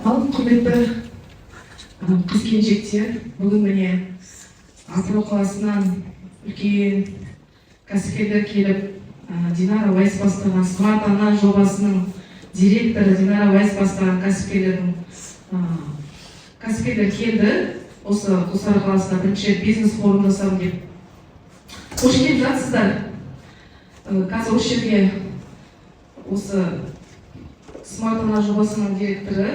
Ал құрметті қыз-келіншектер, бүгін міне Атырау қаласынан үлкен кәсіпкерлер келіп, Динара Уайс бастаған Смарт Ана жобасының директоры Динара Уайс бастаған кәсіпкерлер келді. Осы Құлсары қаласында бірінші бизнес форум жасадым деп. Қош келіп жатсыздар. Қазір осы жерге осы Смарт Ана жобасының директоры,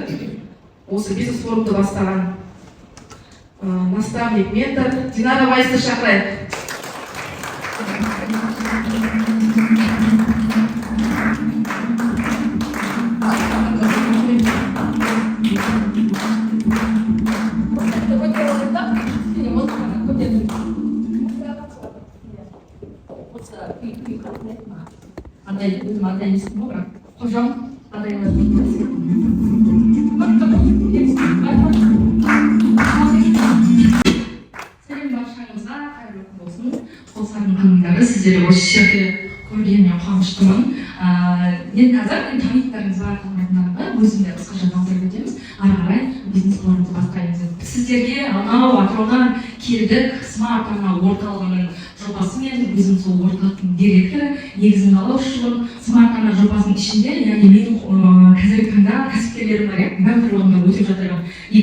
осы бизнес форумды бастаған наставник, ментор Динара Уайсты шақырайық. Сіздер осы жерде көргеніне қуаныштымын. Енді қазір танитарыңыз бар қалмайтындарда өзімде қысқаша таныстырып өтеміз. Ары қарай бизнес форумды бастаймыз. Сіздерге анау Атыраудан келдік, Смарт Ана орталығының жобасы мен өзім сол орталықтың директоры, негізін қалаушымын. Смарт Ана жобасының ішінде, яғни менің қазіргі таңда кәсіпкерлерім бар, барлығында өтіп жатырмын. 2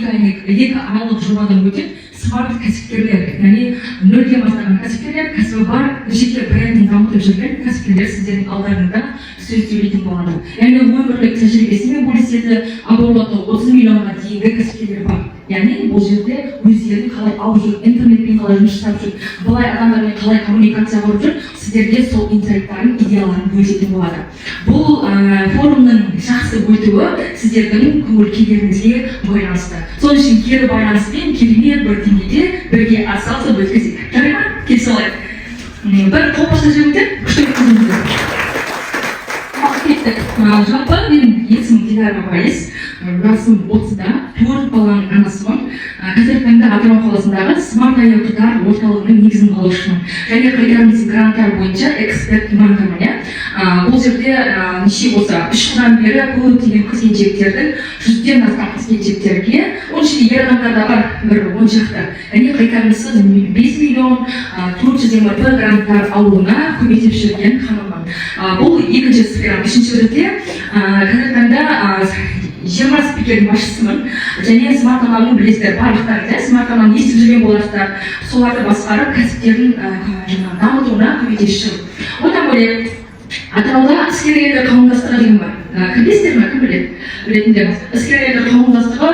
айлық жобадан өтіп, смарт кәсіпкерлер, яғни нөлден бастаған кәсіпкерлер, кәсібі бар, жеке брендін дамытып жүрген кәсіпкерлер сіздердің алдарыңда сөз сөйлейтін болады. Яғни өмірлік тәжірибесімен бөліседі, обороты 30 миллионға дейінгі кәсіпкерлер бар. Яғни бұл жерде өздерін қалай алып жүр, интернетпен қалай жұмыс жасап жүр, былай адамдармен қалай коммуникация құрып жүр, сіздерге сол инсайттарын, идеяларын бөлісетін болады. Бұл форумның жақсы өтуі сіздердің көңіл күйіңізге байланысты. Сол үшін кері байланыспен керемет бір деңгейде бірге атсалысып өткізейік. Жарай ма? Келісе алайық. Бір қоқышты жігіттер, күшті өткізіңіздер. Жалпы менің есімім Динара Уайс, жасым 30-да, 4 баланың анасымын. Қазіргі таңда Атырау қаласындағы Смарт Ана орталығының негізін қалаушымын. Және қайтарымсыз гранттар бойынша эксперт маманмын. Бұл жерде неше болса 3 жылдан бері көптеген қыз-келіншектердің 100-ден астам қыз-келіншектерге, оның ішінде ер адамдарда бар бір 10 шақты. Яғни қайтарымсыз 5 миллион 420 гранттар алуына көмектеп жүрген ханыммын. Бұл екінші сфера. Үшінші ретте қазіргі таңда 20 спикердің басшысымын. Және Смарт Ананың білесіздер, барлықтарыңызда Смарт Ананы естіп жүрген боларсыздар. Соларды басқарып, кәсіптердің дамытуына көмектесіп жүрмін. Одан бөлек Атырауда іскерлерді қауымдастығы деген бар. Білесіздер ме? Кім біледі? Білетіндер. Іскерлерді қауымдастығы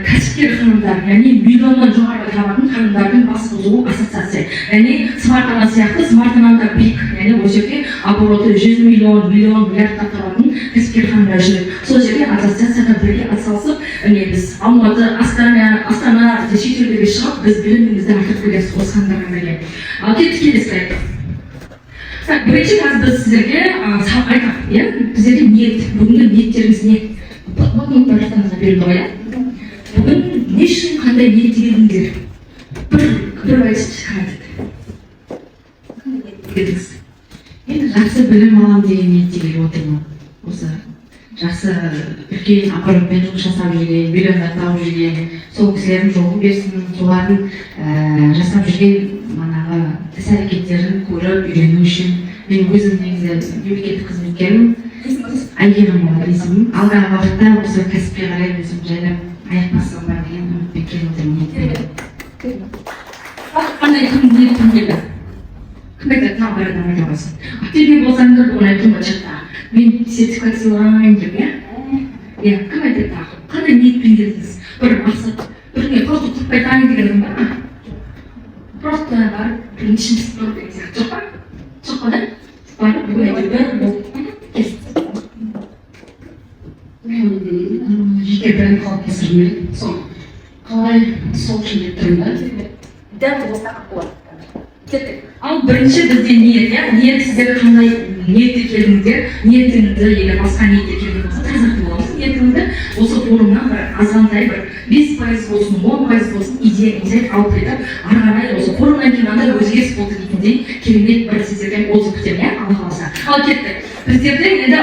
кәсіпкер ханымдар, яғни миллионнан жоғары табатын ханымдардың бас қосуы ассоциация. Яғни Смарт Ана сияқты Смарт Анадан да биік, яғни ол жерде обороты 100 миллион, миллиардтап табатын кәсіпкер ханымдар жүреді. Сол жерде ассоциацияға бірге атсалысып, біз Алматы, Астана, шетелдерге шығып, біз білімімізді артып келеміз осы ханымдармен бірге. Кеттік келесі айтып. Бірінші қазір біз сіздерге айтамын, біздерге ниет, бүгінгі ниеттеріңіз не? Минуттарыңызға берілді ғой, бүгін не үшін қандай ниетте едіңіздер? Бір айтып едіңіз. Енді жақсы білім алам деген ниетте келіп отырмын. Осы жақсы үлкен аппаратпен жұмыс жасап жүрген, миллиондар тауып жүрген, сол кісілердің жолын берсін, солардың жасап жүрген іс әрекеттерін көріп, үйрену үшін мен өзім негізі мемлекеттік қызметкермін. Әйгерім болады есімім. Алдағы уақытта осы кәсіпке қарай өзім жайлап аяқ бассам бар деген үмітпен келіп отырмын. Қандай кім ниетпен келді? Кім айтады, тағы бір адам айта алсын. Ақтөбе болсаңдар оны айтуым жатта. Мен сертификациялаймын деп, иә? Кім айтады тағы? Қандай ниетпен келдіңіз? Бір мақсат, біріне просто тұтпай таң деген адам бар ма? Просто бар, бірінші сұрап деген сияқты. Жоқ па? Жоқ па да? Бар, бүгін айтып Жеке бренд қалыптастырып жүрмін. Сол қалай сол үшін деп тұрмын да? Дәл осы тақырып болады. Кеттік. Ал бірінші бізде ниет, ниет сіздер қандай ниетте келдіңіздер, ниетіңізді егер басқа ниетте келген болса, тазартып боламыз. Ниетіңізді осы форумнан бір азғантай бір 5% болсын, 10% болсын идея алып кетіп, ары қарай осы форумнан кейін андай өзгеріс болды дейтіндей керемет бір сіздерден озық күтемін, Алла қаласа. ал кетті. Біздерде енді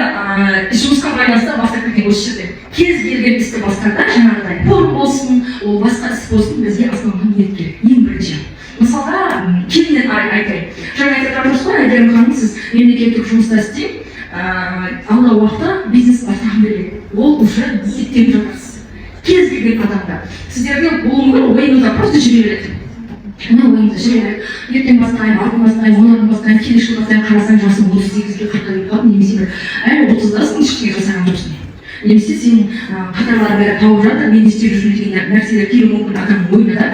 жұмысқа байланысты басқа кірген осы жерде кез келген істі басқарда жаңағыдай форум болсын, ол басқа іс болсын, бізге асылған ниет керек, ең бірінші. Мысалға, кейіннен айтайын. Жаңа айтып жатырсыз ғой, Әйгерім ханым, сіз мемлекеттік жұмыста істеп, алдағы уақытта бизнес бастаған керек. Ол уже ниеттеніп жатырсыз. Кез келген адамда. Сіздерге бұл мүмкін ойыңызда просто жібереді. Мына ойыңызда жібереді. Ертең бастайын, артын бастайын, онын бастайын, келесі жылы бастайын, қарасаң жасың 38-ге 40-ға келіп қалады, немесе бір әлі 30-дасың, ештеңе жасаған жоқсың. Немесе сен қатарлары бәрі тауып жатыр, мен істеп жүрмін деген нәрселер келуі мүмкін адамның ойына да.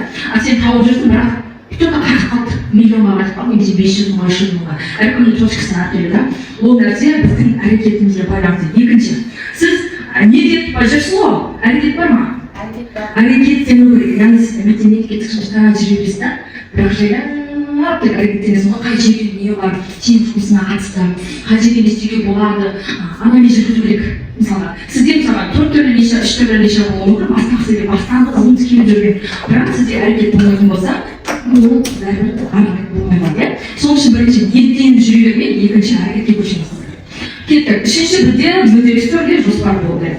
Сен тауып жүрсің, бірақ кто-то қатып қалды, миллионға қатып қалды, немесе 500 мыңға, 300 мыңға. Әркімнің точкасы әртүрлі да. Ол нәрсе біздің әрекетімізге байланысты. Екінші, сіз не деп жүрсіз ғой? Әрекет бар ма? Әрекеттену керек. Яғни сіз мемлекеттік жұмыста жүресіз да, бірақ жайлап деп әрекеттенесің ғой, қай жерде не бар, сенің жұмысыңа қатысты, қай жерде не істеуге болады, анализ жүргізу керек. Мысалға, сізде мысалға 4 түрлі неше, 3 түрлі неше болуы мүмкін, бастаңғы қызыңыз келіп жүрген, бірақ сізде әрекет болмайтын болса, ол бәрібір әрекет болмайды. Сол үшін бірінші ниеттеніп жүре бермей, екінші әрекетке көшеміз. Кеттік. Үшінші бірде бізде история жоспар болды.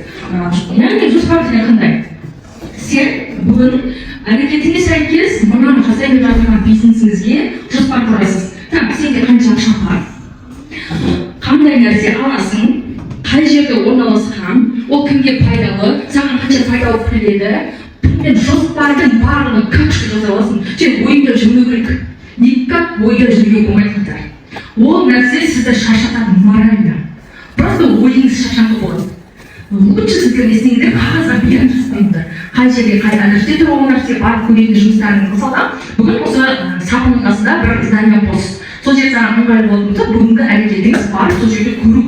Яғни жоспар деген қандай? Сен бүгін әрекетіңе сәйкес мынаны жасай деп жатырған бизнесіңізге жоспар құрасыз. Сенде қанша ақша бар? Қандай нәрсе аласың? Қай жерде орналасқан? Ол кімге пайдалы? Саған қанша пайда алып келеді? Мен жоспардың барлығын күшті жасай аласың. Сен ойыңда жүрмеу керек. Никак ойда жүрмеу болмайды. Ол нәрсе сізді шаршатады морально. Просто ойыңыз шаршаңқы болады. Лучше сіздер несеңдер қағазға беріп жасайыңдар. Қай жерде қайда жүрсе ол нәрсе барып көретін жұмыстарың. Мысалға, бүгін осы сапының қасында бір здание бос. Сол жерде саған ыңғайлы болатын болса, бүгінгі әрекетіңіз барып сол жерде көру.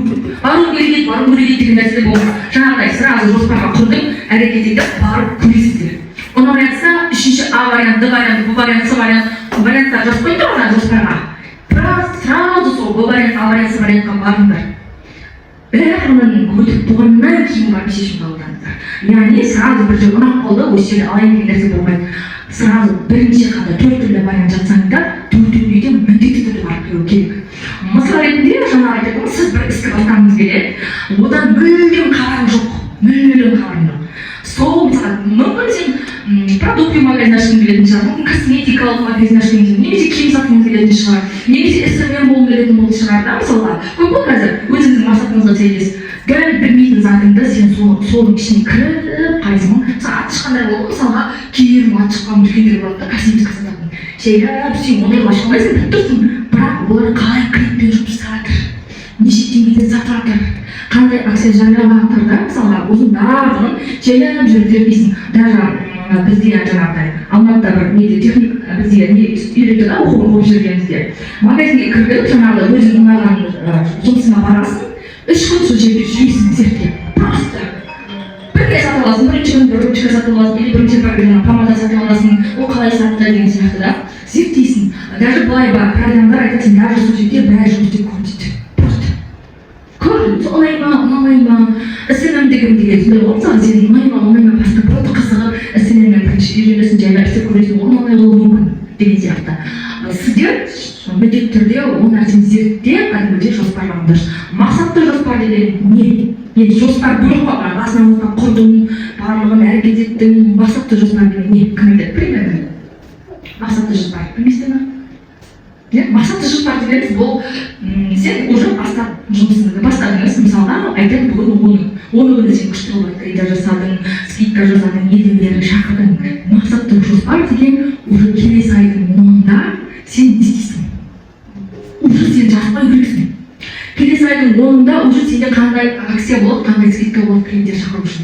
Бару керек деген нәрсе болмас. Жаңағыдай сразу жоспарға құрдың, әрекетіңді барып көресіздер. Оны айтса, үшінші А вариант, Д вариант, Б вариант, С вариант, варианттар жазып қойды ма жоспарға? Бірақ сразу сол Б вариант, А вариант, С вариантқа барыңдар. Бәрінің өтіп болғаннан кейін барып шешім қабылдаңыздар. Яғни сразу бір жер ұнап қалды, осы жерде алайын деген нәрсе болмайды. Сразу бірінші қада 4 түрлі вариант жатсаңыздар, 4-іне де міндетті түрде барып көру керек. Мысал ретінде жаңа айтып, сіз бір істі бастағыңыз келеді, одан мүлдем қараң жоқ. Сол мысалы мүмкін сен продукт магазин ашқың келетін шығар, мүмкін косметикалық магазин ашқың келетін, немесе киім сатқың келетін шығар, немесе SMM болғың келетін шығар да, мысалға. Көп қой қазір өзіңіздің мақсатыңызға сәйкес. Дәл білмейтін затыңды сен соның ішіне кіріп қайсың, сағат ешқандай болды, мысалға киім ат шыққан дүкендер болады да, косметика сататын. Жайлап сен ондайға аша алмайсың, біліп тұрсың, бірақ олар қалай клиентпен жұмыс жасап жатыр, неше теңгеден сатып жатыр, қандай акция жариялап жатыр да, мысалға осының барлығын жайлап жүріп зерттейсің. Даже бізде жаңағыдай Алматыда бір неде техник бізде не үйретті да, оқып жүргенімізде. Магазинге кіргізіп, жаңағыдай өзің ұнаған жұмысыңа барасың, 3 күн сол жерде жүресің зерттеп. Просто бірге сатып аласың, бірінші сатып аласың, или бірінші бір помада сатып аласың, ол қалай сатты деген сияқты да, зерттейсің. Даже былай бар, продамдар айтады, сен даже сол жерде бәрі жұмыс істеп көр дейді. Көрдіңіз, ұнай ма, SMM деген сондай ғой, мысалы сен ұнай ма, просто просто қызығып, SMM-мен бірінші үйренесің, жайлап істеп көресің, оны оңай болуы мүмкін деген сияқты. Сіздер міндетті түрде ол нәрсені зерттеп, кәдімгідей жоспарлаңыздар. Мақсатты жоспар деген не? Енді жоспар бөлек қой, басынан құрдың, барлығын әрекет еттің, мақсатты жоспар деген не? Кім айтады? Примерно. Мақсатты жоспар. Білмейсіздер ме? Мақсатты жоспар дегеніміз бұл сен уже жұмысыңды бастадыңыз, мысалға айтады бүгін оны күні сен күшті болып айтқанда жасадың, скидка жасадың, елден бері шақырдың. Мақсатты жоспар деген уже келесі айдың 10-ында сен істейсің. Уже сен жазбай көресің. Келесі айдың 10-ында уже сенде қандай акция болады, қандай скидка болады клиенттер шақыру үшін.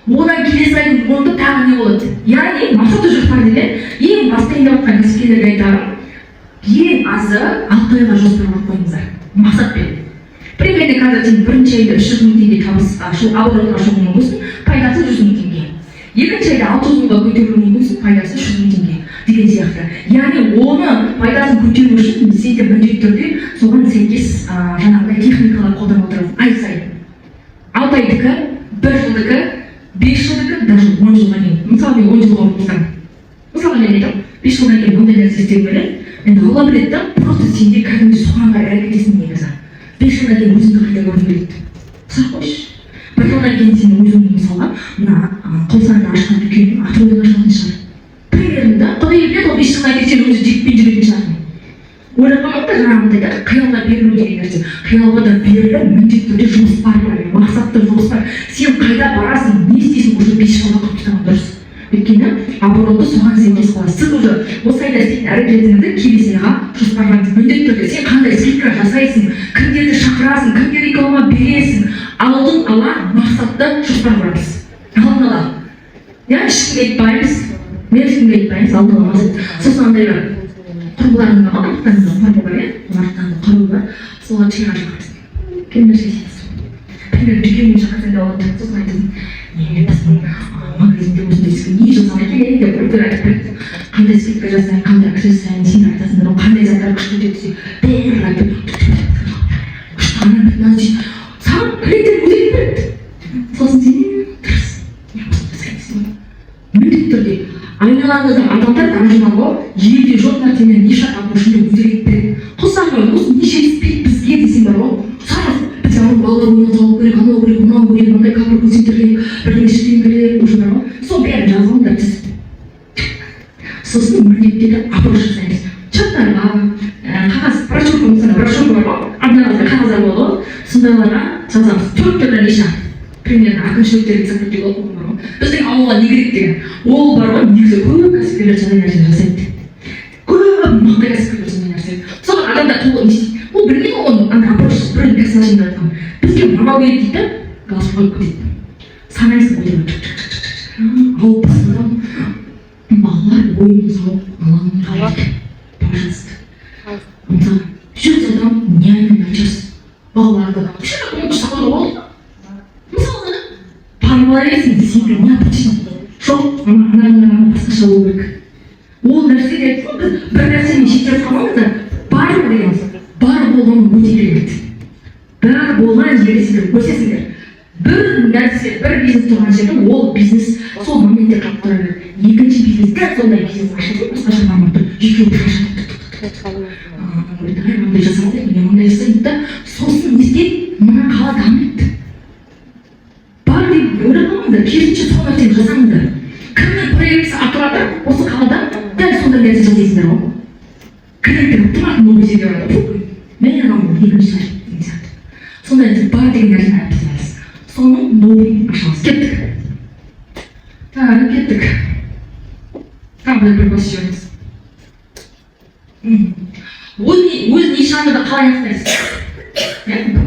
Одан келесі айдың 10-ында тағы не болады? Яғни мақсатты жоспар деген ең баста енді отқан кәсіпкерлерге айтарым, ең азы 6 айға жоспар қойып қойыңыздар. Мақсатпен. Примерно қазір сен бірінші айда 300 мың теңге табыс оборотқа шығуың мүмкінсің, пайдасы 100 мың теңге. Екінші айда 600 мыңға көтеруің мүмкінсің, пайдасы 100 мың теңге деген сияқты. Яғни оны пайдасын көтеру үшін сен де міндетті түрде соған сәйкес жаңағыдай техникалар қолданып отырасың ай сайын. 6 айдікі, 1 жылдікі, 5 жылдікі, даже 10 жылға дейін. Мысалы мен 10 жылға болсам, мысалы мен айтамын, 5 жылдан кейін ондай нәрсе істеп келемін. Енді ола біледі да, просто сенде кәдімгі соған қарай әрекет етесің негізі. 5 жылдан кейін өзіңді қайда көргің келеді? Сұрақ қойшы. 1 жылдан кейін сен өзің мысалға мына Қосарда ашқан дүкенің атыраудан ашатын шығар. Примерно, құдай біледі, ол 5 жылдан кейін сен өзі жекпен жүретін шығарсың. Ойлап қалмақ та жаңағындай да қиялға берілу деген нәрсе. Қиялға да беріліп, міндетті түрде жұмыс бар, мақсатты жұмыс бар. Сен қайда барасың, не істейсің, уже 5 жылға қойып тастаған дұрыс. Өйткені оборотты соған сәйкес қалады. Сіз уже осы айда істейтін әрекетіңізді келесі айға жоспарлаңыз. Міндетті түрде сен қандай скидка жасайсың, кімдерді шақырасың, кімге реклама бересің, алдын ала мақсатты жоспар құрамыз. Алдын ала. Я ешкімге айтпаймыз, мен ешкімге айтпаймыз, алдын ала мақсат. Сосын андай бар. Құрбыларыңызға форма бар, олардан құрбы бар, солар чайға шақырасың. Кімдер шешесіз. Пример дүкенмен шақырсаң да болады. Сосын айтасың, біздің магазинде осындай скидка не жасалмайды деп бір айтып береді. Қандай скидка жасайын, қандай акция жасайын, сен айтасыңдар, ол қандай заттар күшті өтеді десе, бәрін айтып күшті ана дейді, саған клиенттер өтетін береді. Сосын сен дұрыс. Міндетті түрде айналаңызда адамдар данжылауы елде жоқ нәрсені неше адам үшін өзгеріп береді. Қосағы осы не жетіспейді бізге десең бар ғой. Біз анау балаларымызды алып керек, анау керек, мынау керек, мынандай камера көрсетер керек, бірдеңе істеу керек, уже бар ғой. Сол бәрін жазылыңдар тізіп. Сосын міндетті түрде апорт жасаймыз. Чаттарға, қағаз, брошюрка бар ғой, арнамызда қағаздар болады ғой, сондайларға жазамыз. 4 түрлі ниша. Примерно әкімшіліктерге сәттілік болып бар ғой. Біздің ауылға не керек деген. Ол бар ғой, негізі көп кәсіпкерлер жаңа нәрсе жасайды. Көп мықты кәсіпкерлер жаңа нәрсе. Соған адамдар толық не істейді. Ол білмейді оны, ана апорт бір персонажында айтқан. Бізге мынау керек дейді, галстук қойып кетеді. Санайсың өтірік. Алып басында балалар ойын сауық алаңын қалады. Пожалуйста. Мысалы, жүз адам няня начальство. Балаларды шақырып болды. Мысалы, паралар есің, сенде не причина? Жоқ, ана басқаша болу керек. Ол нәрсе бір нәрсені шектеп қалмаңыз да, бар дегеніміз, бар болғанын өте керемет. Бар болған жерде сендер көрсесіңдер. Бір нәрсе, бір бизнес тұрған жерде ол бизнес сол моментте қалып тұра береді. Екінші бизнес дәл сондай бизнес ашылып, басқаша форматта екеуі шашады. Мынандай жасамайды, мен мындай жасаймын да, сосын не істейді, мына қала дамиды. Бар деп ойлап қалмаңыздар, керісінше сол нәрсені жасаңыздар. Кімнің проектісі атырады, осы қалада дәл сондай нәрсе жасайсыңдар ғой. Клиенттер тұратын ол жерге барады. Мен анау екінші деген сияқты. Сондай бар деген нәрсені айтып тастаймыз. Соның новый ашамыз. Кеттік. Кеттік. Тағы бір бас жіберіңіз. Өз нишанды қалай ақтайсыз?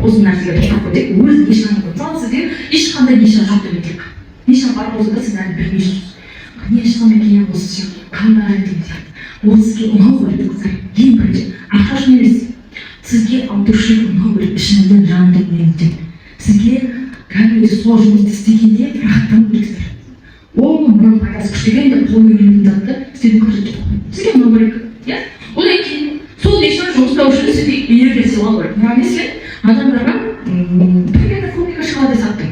Осы нәрсеге тоқтап көрейік. Өз нишанды. Мысалы сізде ешқандай ниша жоқ деп айтайық. Ниша бар болса да сіз әлі білмейсіз. Не ашқаннан кейін осы сияқты, қандай деген сияқты. Ол сізге ұнау керек қыздар. Ең бірінші, ақша үшін емес. Сізге аударушылық ұнау керек ішіңізден, жаныңдан, мінезден. Сізге кәдімгі сол жұмысты істегенде рахаттану керексіздер. Ол мынау пайдасы күштеген де қолмен келетін затты істеудің қажеті жоқ. Сізге ұнау керек. Иә? Одан кейін сол нишаны жұмыстау үшін сізге энергия сыйлау керек. Яғни сен адамдарға примерно фабрика шығады саттың.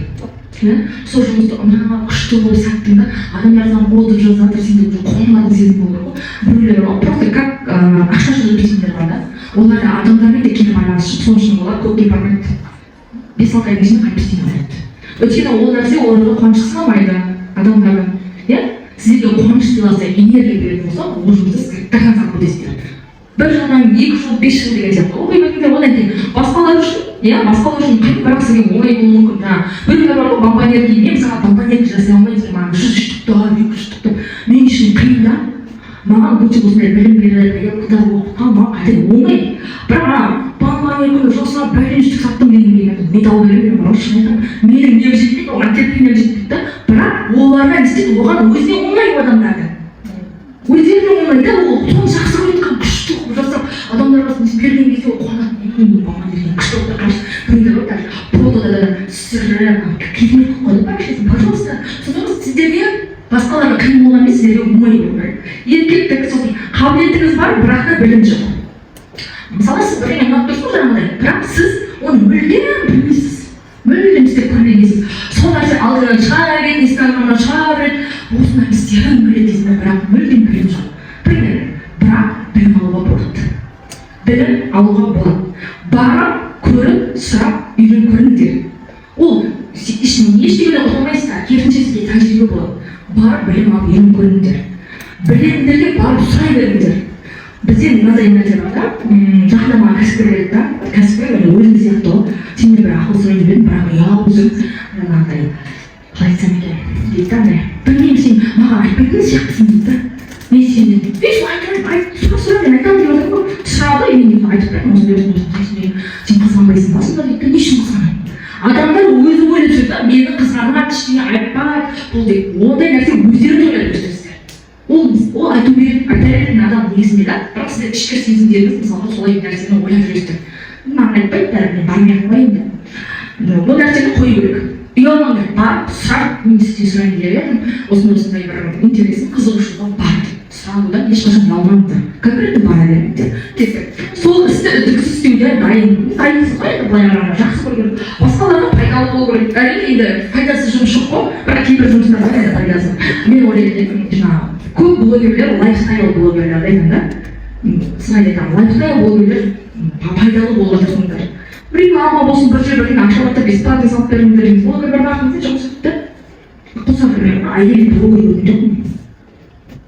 Сол жұмысты ұнаған күшті болып саттың да, адамдардан отырып жазатыр, сенде уже қолмады сезім болды ғой. Біреулер бар, просто как ақша жүргізбейтіндер бар да. Олар да адамдармен де келіп байланысып, сол үшін олар көпке бармайды. 5-6 айдың ішінде қайтып істей алмайды. Өйткені ол нәрсе оларға қуаныш сыйламайды адамдарға. Иә? Сізге қуаныш сыйласа, энергия беретін болса, ол жұмысты сізге до конца көтесіздер. Бір жылдан 2 жыл, 5 жыл деген сияқты. Оқимайтындар одан кейін басқалар үшін, иә, басқалар үшін қиын, бірақ сізге оңай болуы мүмкін. Біреулер бар ғой, бомбонерки, мен саған бомбонерки жасай алмаймын, маған 100 штуктап, 200 штуктап. Мен үшін қиын да. Маған өте осындай білім береді, кітап оқытқан, маған қайдан оңай. Бірақ бомбонеркіні жасап, бәлен штук саттым деген металл беремін, мен шын айтамын. Менің нем жетпейді, оған терпением жетпейді да. Бірақ оларға не істейді, оған өзіне оңай адамдарды. Өздеріне оңай да, ол соны жақсы көретін күшті қылып жасап, адамдарға берген кезде ол қуанады. Мен баған берген күшті қылып қарсы біреулер бар, протода да сірі, керемет қылып қойды, пожалуйста. Сосын сіздерге басқаларға қиын болған емес, сіздерге оңай болу керек. Еркектік, сосын қабілетіңіз бар, бірақ та білім жоқ. Мысалы сіз бірдеңе ұнап тұрсыз жаңағыдай, бірақ сіз оны мүлдем білмейсіз. Мүлдем істеп көрмегенсіз. Сол нәрсе алдынан шыға береді, инстаграмнан шыға береді. Осындай істерін біледі дейсің, бірақ мүлдем білім жоқ. Бірақ білім алуға болады. Білім алуға болады. Барып, көріп, барып білім алып үйреніп көріңдер. Білетіндерге барып сұрай беріңдер. Бізде мынадай нәрсе бар да, жақында маған кәсіпкер келді да, кәсіпкер өзің сияқты ғой, сенен бір ақыл сұрай бердім, бірақ ұялып өзім жаңағыдай қалай айтсам екен дейді да, андай білмеймін, сен маған айтпайтын сияқтысың дейді да. Мен сенен сұра мен айтамын деп отырмын ғой, сұрады, мен айтып бердім, сен қызғанбайсың ба сонда дейді, не үшін қызғанамын? Адамдар өзі ойлап жүр да, мені қызғанған ештеңе айтпайды, бұл деп ондай нәрсе өздері ойлап жүрсіздер. Ол айту керек, айта беретін адам негізінде да, бірақ сіздер ішкі сезімдеріңіз мысалға солай нәрсені ойлап жүресіздер. Маған айтпайды, бәрі мен бармай ақ қояйын деп. Бұл нәрсені қою керек. Ұялмаңдар, барып сұрап, мен сізден сұрайын деп едім, осындай бір интересім, қызығушылығым бар деп. Сұранудан ешқашан ұялмаңдар, конкретно бара беріңдер. Сол істі үздіксіз істеуге дайынсыз ғой, былай қарағанда жақсы көру керек. Басқаларға пайдалы болу керек. Әрине енді пайдасыз жұмыс жоқ қой, бірақ кейбір жұмыстар бар еді пайдасы. Мен ойлаймын, жаңағы көп блогерлер лайфстайл блогерлер айтамын да. Сынай айтамын, лайфстайл блогерлер пайдалы болуға тырысыңдар. Біреу алма болсын, бір жер бірдеңе ақшалатып бесплатно салып беріңдер дейміз. Блогерлер бақыңыз жұмыс етті. Қоса бір әйел блогер көрген жоқпын.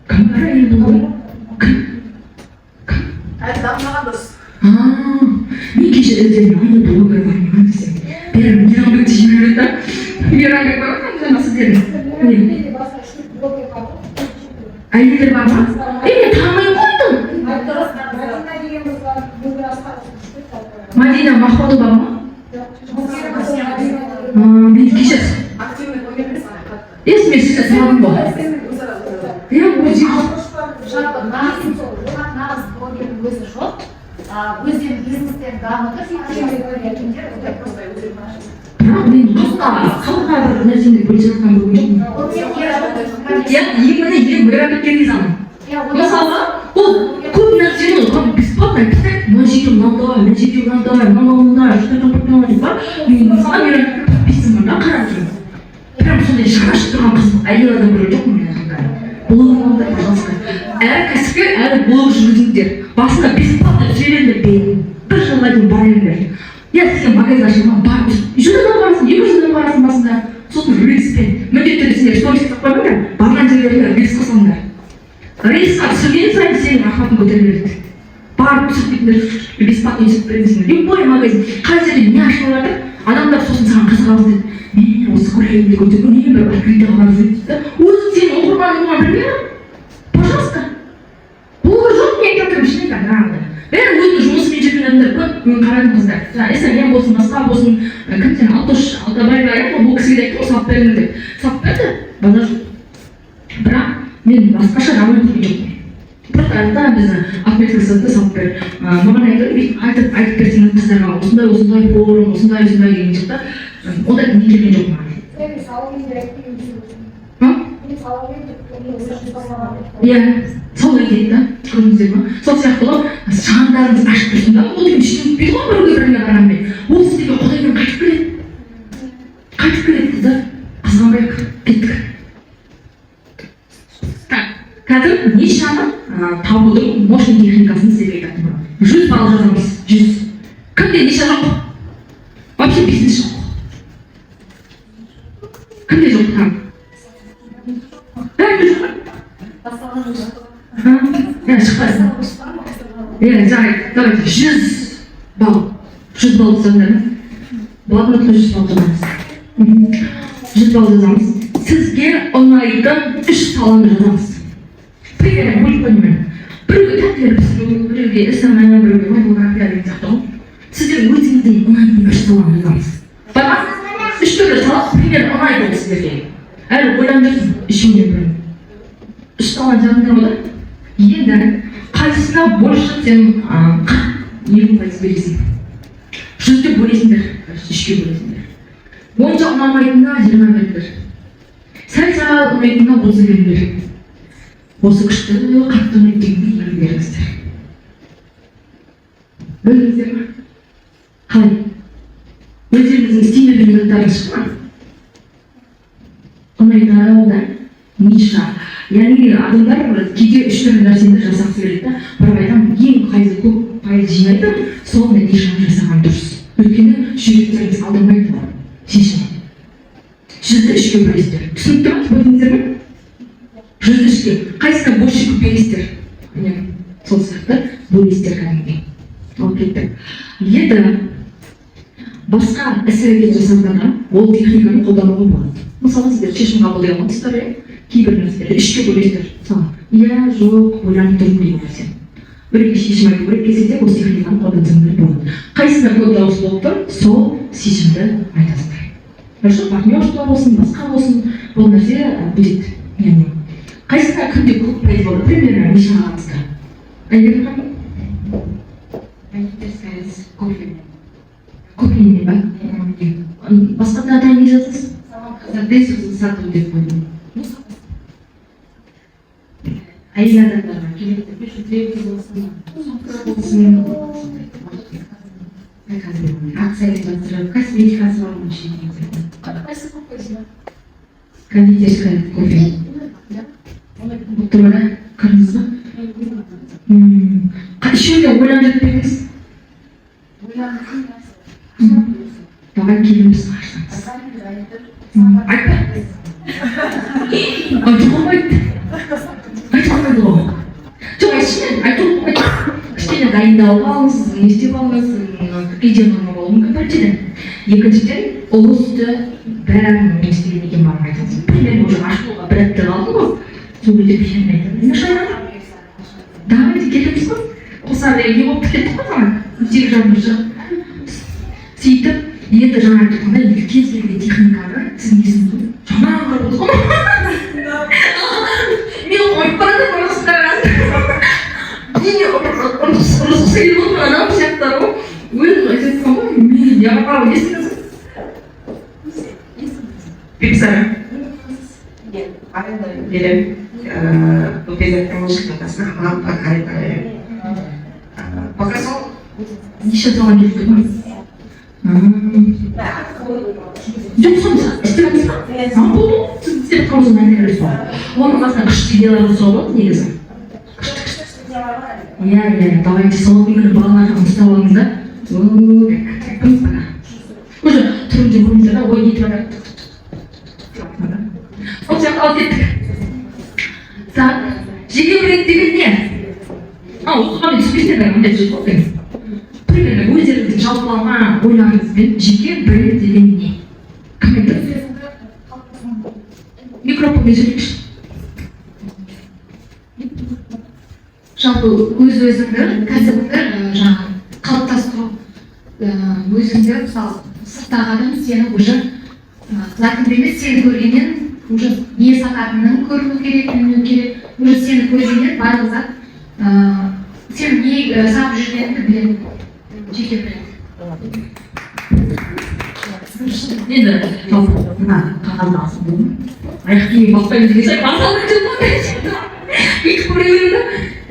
Кім бар әйел блогер? Кім? Дамымаған дос. Мен кеше іздедім, әйел блогер бар ма десем. Бәрі Мейрамбек деп жібереді да. Мейрамбек бар ма? Жаңа сіздердің. Әйелдер бар ма? Мен танымай қойдым. Мадина Махмудова бар ма? Мен кеше есіме салдым ғой. Өзі жоқ, өздерін бизнестерін дамытып, бірақ мен қалға бір нәрсені бөліп жатқан көрген жоқпын. Ең Мейрамбекке ризамын. Мысалға, ол көп нәрсені бесплатно айтып, мына жерде мынандай, деп бар. Мен мысалға Мейрамбекке подписчигім бар да, қарап жүрмін. Прям сондай шарашып тұрған қыз, әйел адам көрген жоқпын мен сондай. Блогерлер, пожалуйста. Әрі кәсіпкер, әрі блог жүргізіңдер. Басында бесплатно сөйлеңдер, бір жылға дейін бара беріңдер. Я сізге магазин ашылған бар. 100 адам барасың, 200 адам барасың басында. Сосын рейспен. Міндетті түрде сендер сторис жасап қоймаңдар, барған жерлерге рейс қосаңдар. Рейсқа түсірген сайын сенің рахатың көтеріле береді. Барып түсіп кетіңдер, бесплатно есіп беріңдер. Любой магазин, қай жерде не ашылып жатыр, адамдар сосын саған қызығамыз дейді. Мен осы көргенімде көтеріп, не бір открытый қылар дейді. Өзің сенің оқырманыңа білмеймін. Пожалуйста. Бұл жоқ, мен айтып тұрмын, жаңағыдай. Бәрі өзінің жұмысымен жүрген адамдар көп, мен қарадым қыздар. Мен болсын, басқа болсын, кім сен Алтош, Алтабай бар еді, бұл кісіге айтты, салып беріңдер деп. Салып берді, бала жоқ. Бірақ мен басқаша рамын көрген жоқпын. Просто айтты, бізді отметкасында салып берді. Маған айтып берсеңіз қыздарға, осындай форум, осындай деген шықты. Ондай не келген жоқ маған. Иә, солай дейді да, көрдіңіздер ма? Сол сияқты ғой, шаңдарыңыз ашып тұрсын да, ол деген ештеңе өтпейді ғой біреуге біріне қарамай. Ол сіздерге құдаймен қайтып келеді. Қайтып келеді қыздар, қызғанбайық, кеттік. Қазір нишаны табудың мощный техникасын сіздерге айтатын. 100 балл жазамыз, 100. Кімде ниша жоқ? Вообще бизнес жоқ. Кімде жоқ там? Бәрі жоқ. Шықпайсың. Жарайды, 100 балл. 100 балл жазыңдар ма? Блокнотқа 100 балл жазамыз. 100 балл жазамыз. Сізге ұнайтын 3 саланы жазамыз. Примерно, бөліп қоймаймын. Біреуге тәттілер пісіру, біреуге СММ, біреуге фотография деген сияқты ғой. Сіздер өзіңізге ұнайтын 3 саланы жазамыз. Бар ма? 3 түрлі сала примерно ұнайды сіздерге. Әлі ойланып жүрсің, ішіңден бірін. 3 саланы жазыңдар ғой да? Енді қайсысына больше сен 40% бересің. 100-ті бөлесіңдер, 3-ке бөлесіңдер. Онша ұнамайтынына 20 беріңдер. Сәл-сәл ұнайтынына 30 беріңдер. Осы күшті қатты ұнайтынына 20 беріңіздер. Бөліңіздер ма? Қалай? Өздеріңіздің стимул минуттарын шыққан. Ұнайтынына да ниша. Яғни адамдар кейде 3 түрлі нәрсені жасап келеді да, бірақ айтамын, ең қайсы көп пайыз жинайды, сол нишаны жасаған дұрыс. Өйткені жүректеріңіз алдырмайды бар. Шешім. 100-ті 3-ке бөлесіздер. Түсінікті ме? Бөлдіңіздер ме? сізге қайсысына больше бересіздер? Міне сол сияқты бөлесіздер кәдімгідей. Алып кеттік. Енді басқа іс-әрекет жасағанда ол техниканы қолдануға болады. Мысалы сіздер шешім қабылдай алмайсыздар, кейбір нәрселерді ішке бөлесіздер. Мысалы, иә, жоқ, ойланып тұрмын деген нәрсе. Бір-екі шешім айту керек келсе де осы техниканы қолдансаңдар болады. Қайсысына көп дауыс болып тұр, сол шешімді айтасыздар. Хорошо, партнерство болсын, басқа болсын, бұл нәрсе біледі. Яғни қайсысына күнде көп пайыз болады, примерно неше ағаңызға? Әйгерім қандай? Кофемен ба? Басқа да атайын не жазасыз? Қазірде сөзін сату деп қойдым. Әйел адамдарға Келеді, бір жүздегі болсын. Акция жасырып, косметикасы бар мужчина. Кондитерская кофе. Тұрмана кіріңіз ба? Еще де ойланып жетпеңіз? Давай келіміз қарсаңыз. Айтпа. Айтып қоймайды. Айтып қоймайды ғой. Жоқ, айтып қоймайды. Кішкене дайындалып алыңыз, не істеп алыңыз, идеяны болуы мүмкін біріншіден. Екіншіден, ұлы сүті бәрін не істеген екен барып айтыңыз. Примерно уже ашылуға бір апта қалды ғой. Сол кезде пешенді айтады. Не шайрады? Давайте кетеміз ғой. Қосады, не болып кеттік қой саған? 8:30 жыл. Сөйтіп, енді жаңа айтқанда енді кез келген техниканы сіздің есіңізде жаман қарап отыр ғой. Мен қойып барады ұрысқарған. Неге ұрысқысы келіп отыр адам сияқтар ғой. Өзім айтып ғой, мен яғар есіңіз. Бексара. Jadi berbeda musik atas nama pakai pakai so Неше zaman келді ғой? Жоқ, сонда істемеңіз ба? Болды, сіз істеп қалыңыз мәнерлер сол. Оның қасына күшті идеялар сол болады негізі. Иә, давайте сол күні балаларға ұстап алыңыз да. Кіміз бана? Уже түрінде көріңіздер да, ой нетіп жатыр. Сол сияқты алып кеттік. Жеке бренд деген не? Оқығанмен түспейсіздер ондай сөз болды. Примерно өздеріңіздің жалпылама ойларыңызбен жеке бренд деген не? Кім айтады? Микрофонмен сөйлейікші. Жалпы өз-өзіңді, кәсібіңді жаңағы қалыптастыру, өзіңді, мысалы, сырттағы адам сені уже зақымды емес, сені көргеннен уже не сататынын көріну керек, білмеу керек, уже сені көргеннен барлық зат сен не сатып жүргеніңді біледі. Жеке бренд. Енді жалпы мына қағазды алсам болды ма? Аяқ киіммен баспаймыз деген сай басалып кетеді ма? Екі көре береді.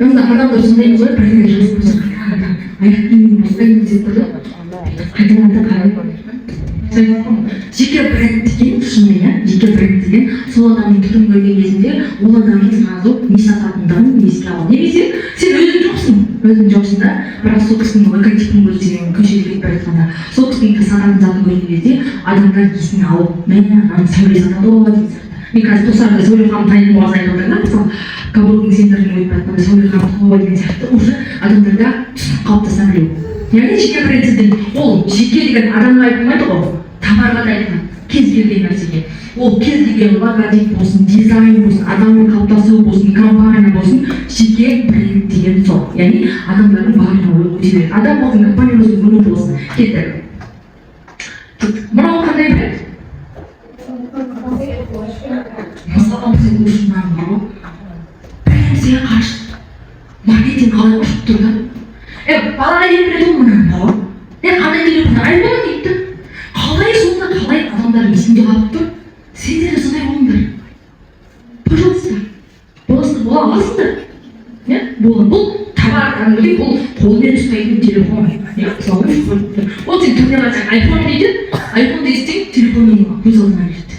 Онда адамдар сондаймыз ғой, бірдеңе жазып қойса аяқ киіммен баспаймыз деп тұрды. Қайтадан қарайды. Жеке бренд деген шынымен, жеке бренд деген сол адамның түрін көрген кезінде ол адамның сразу не сататындығын еске алу. Немесе сен өзің жоқсың да, бірақ сол кісінің логотипін көрсең, көшеде кетіп бара жатқанда, сол кісінің сататын затын көрген кезде адамдар есіне алып, міне сәуле сатады ғой деген сияқты. Мен қазір достарымда сәуле ханым танитын болғанын айтып отырмын да, мысалы, Кабулдың сендердің өтіп жатқанда сәуле ханым ғой деген сияқты уже адамдарда түсінік қалыптаса білу. Яғни жеке бренд сіздің ол жеке деген адамға айтылмайды ғой. Товарға да айтқан, кез келген нәрсеге. Ол кез келген логотип болсын, дизайн болсын, адамның қалыптасуы болсын, компания болсын, жеке бренд деген сол. Яғни адамдардың барлығы ой өте береді. Адам болсын, компания болсын, өмір болсын. Кеттік. Мынау қандай бренд? Мысалы, сен ұшынан бұру. Бәрін сен қаршы. Маркетинг қалай ұшып тұр да? Балаға не біледі ол мұнан бау? Қандай телефон айбау дейді. Қалай сонда қалай адамдар есінде қалып тұр? Сендер сондай болыңдар. Пожалуйста. Бола аласыңдар. Бұл товар кәдімгідей, бұл қолмен ұстайтын телефон. Ол сен түріне қарасаң айфон дейді, айфон десең телефонның көз алдына келеді.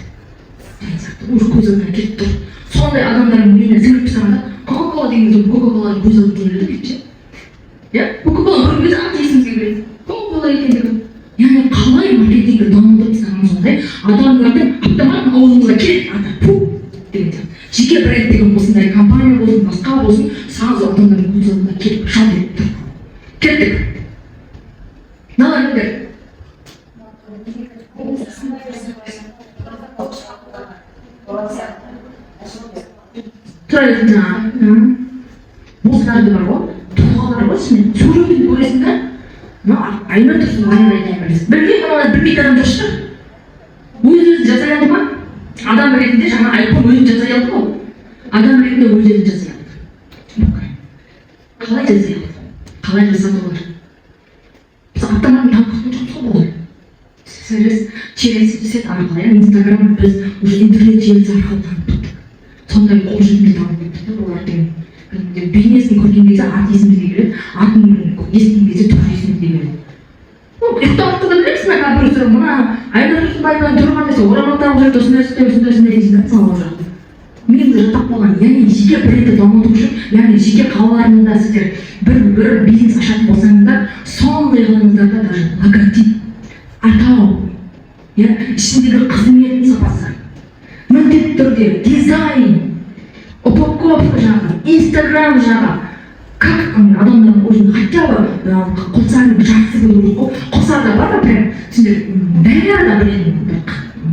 Уже көз алдына келіп тұр. Сондай адамдардың миына сіңіріп тастағанда Кока-кола деген соң Кока-коланың көз алдына келеді дейді ше. Кока-кола көрген кезде аты есіңізге келеді. Кока-кола екендігі. Яғни қалай маркетингді дамытып тастаған сондай адамдардың автомат аузыңызға келеді аты пу деген сияқты. Жеке бренд деген осындай компания болсын, басқа болсын, сразу адамдардың көз алдына келіп шалт етіп тұр. Кеттік. Налаңдар. Тұрайын жаңа. Осыларды бар ғой, тұлғалар ғой, сен сөйлеуді көресің да, айна тұрсын айна екен білесің. Білмейді адам дұрысты. Өз-өзін жасай алды ма? Адам ретінде жаңа айпон өзін жасай алды ғой. Адам ретінде өз-өзін жасай алды. Қалай жасай алды? Қалай жасады олар? Біз автоматын танқытын жоқсы ғой. Через сет арқылы, Инстаграм біз уже интернет желісі арқылы таныттық. Сондай қолжетімді танытып олар деген. Бейнесін көрген кезде ат есімізге келеді, атын естіген кезде түр есімізге келеді. Ұйықталықты да білесің, кәдімгі мына айна тұрсынбайдан тұрған десе, орамал тағып жүрді, осындай дейсің да салып жатыр. Мен де жатақ болған, яғни жеке брендті дамыту үшін, яғни жеке қалаларында сіздер бір бизнес ашатын болсаңыздар, сондай қылыңыздарда даже логотип, атау, ішіндегі қызметтің сапасы, міндетті түрде дизайн, упаковка жағы, Инстаграм жағы, как адамдардың өзін хотя бы қосарың жақсы білу ғой, қосарда бар да прям сендер бәрі да білетін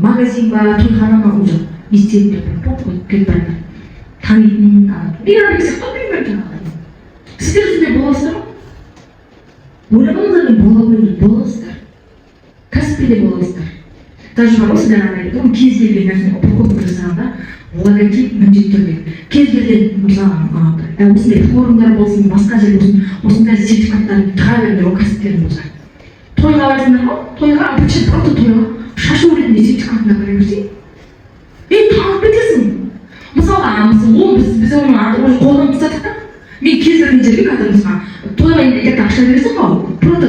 магазин ба, тойхана ма уже естелік қойып кетіп барады. Танитын, мен сен қоймай жаңағы. Сіздер сондай боласыздар ма? Ойламаңыздар, мен боласыздар. Кәсіпте боласыздар. Даже бар ғой, сіздер анайды, кез келген нәрсені упаковка жасағанда логотип міндетті түрде. Кез келген мысалы осындай форумдар болсын, басқа жер болсын, осындай сертификаттарын тыға беріңдер ол кәсіптерін болса. Тойға барсыңдар ғой, тойға обычно просто тойға шашу ретінде сертификатына бере берсең, танып кетесің. Мысалы, біз оны қолдан ұстадық та, мен кез келген жерге қазір тойға ерте ақша бересің ғой, просто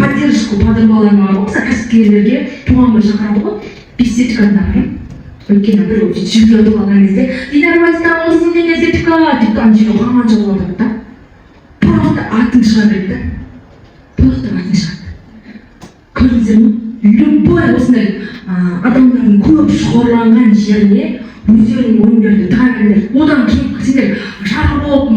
поддержку подругаларыма болса кәсіпкерлерге туған күн шақырады ғой, 5 сертификатына беремін. Өйткені бір жүзге ұтып алған кезде Дидар Байстан осының деген сертификат деп ана жерге оған жауап отырды да. Просто атын шыға берді да. Просто атын шығарды. Көрдіңіздер ме? Любой осындай адамдардың көп шоғырланған жеріне өздерінің өнімдерді тыға беріңдер. Одан кейін сендер жарғы болып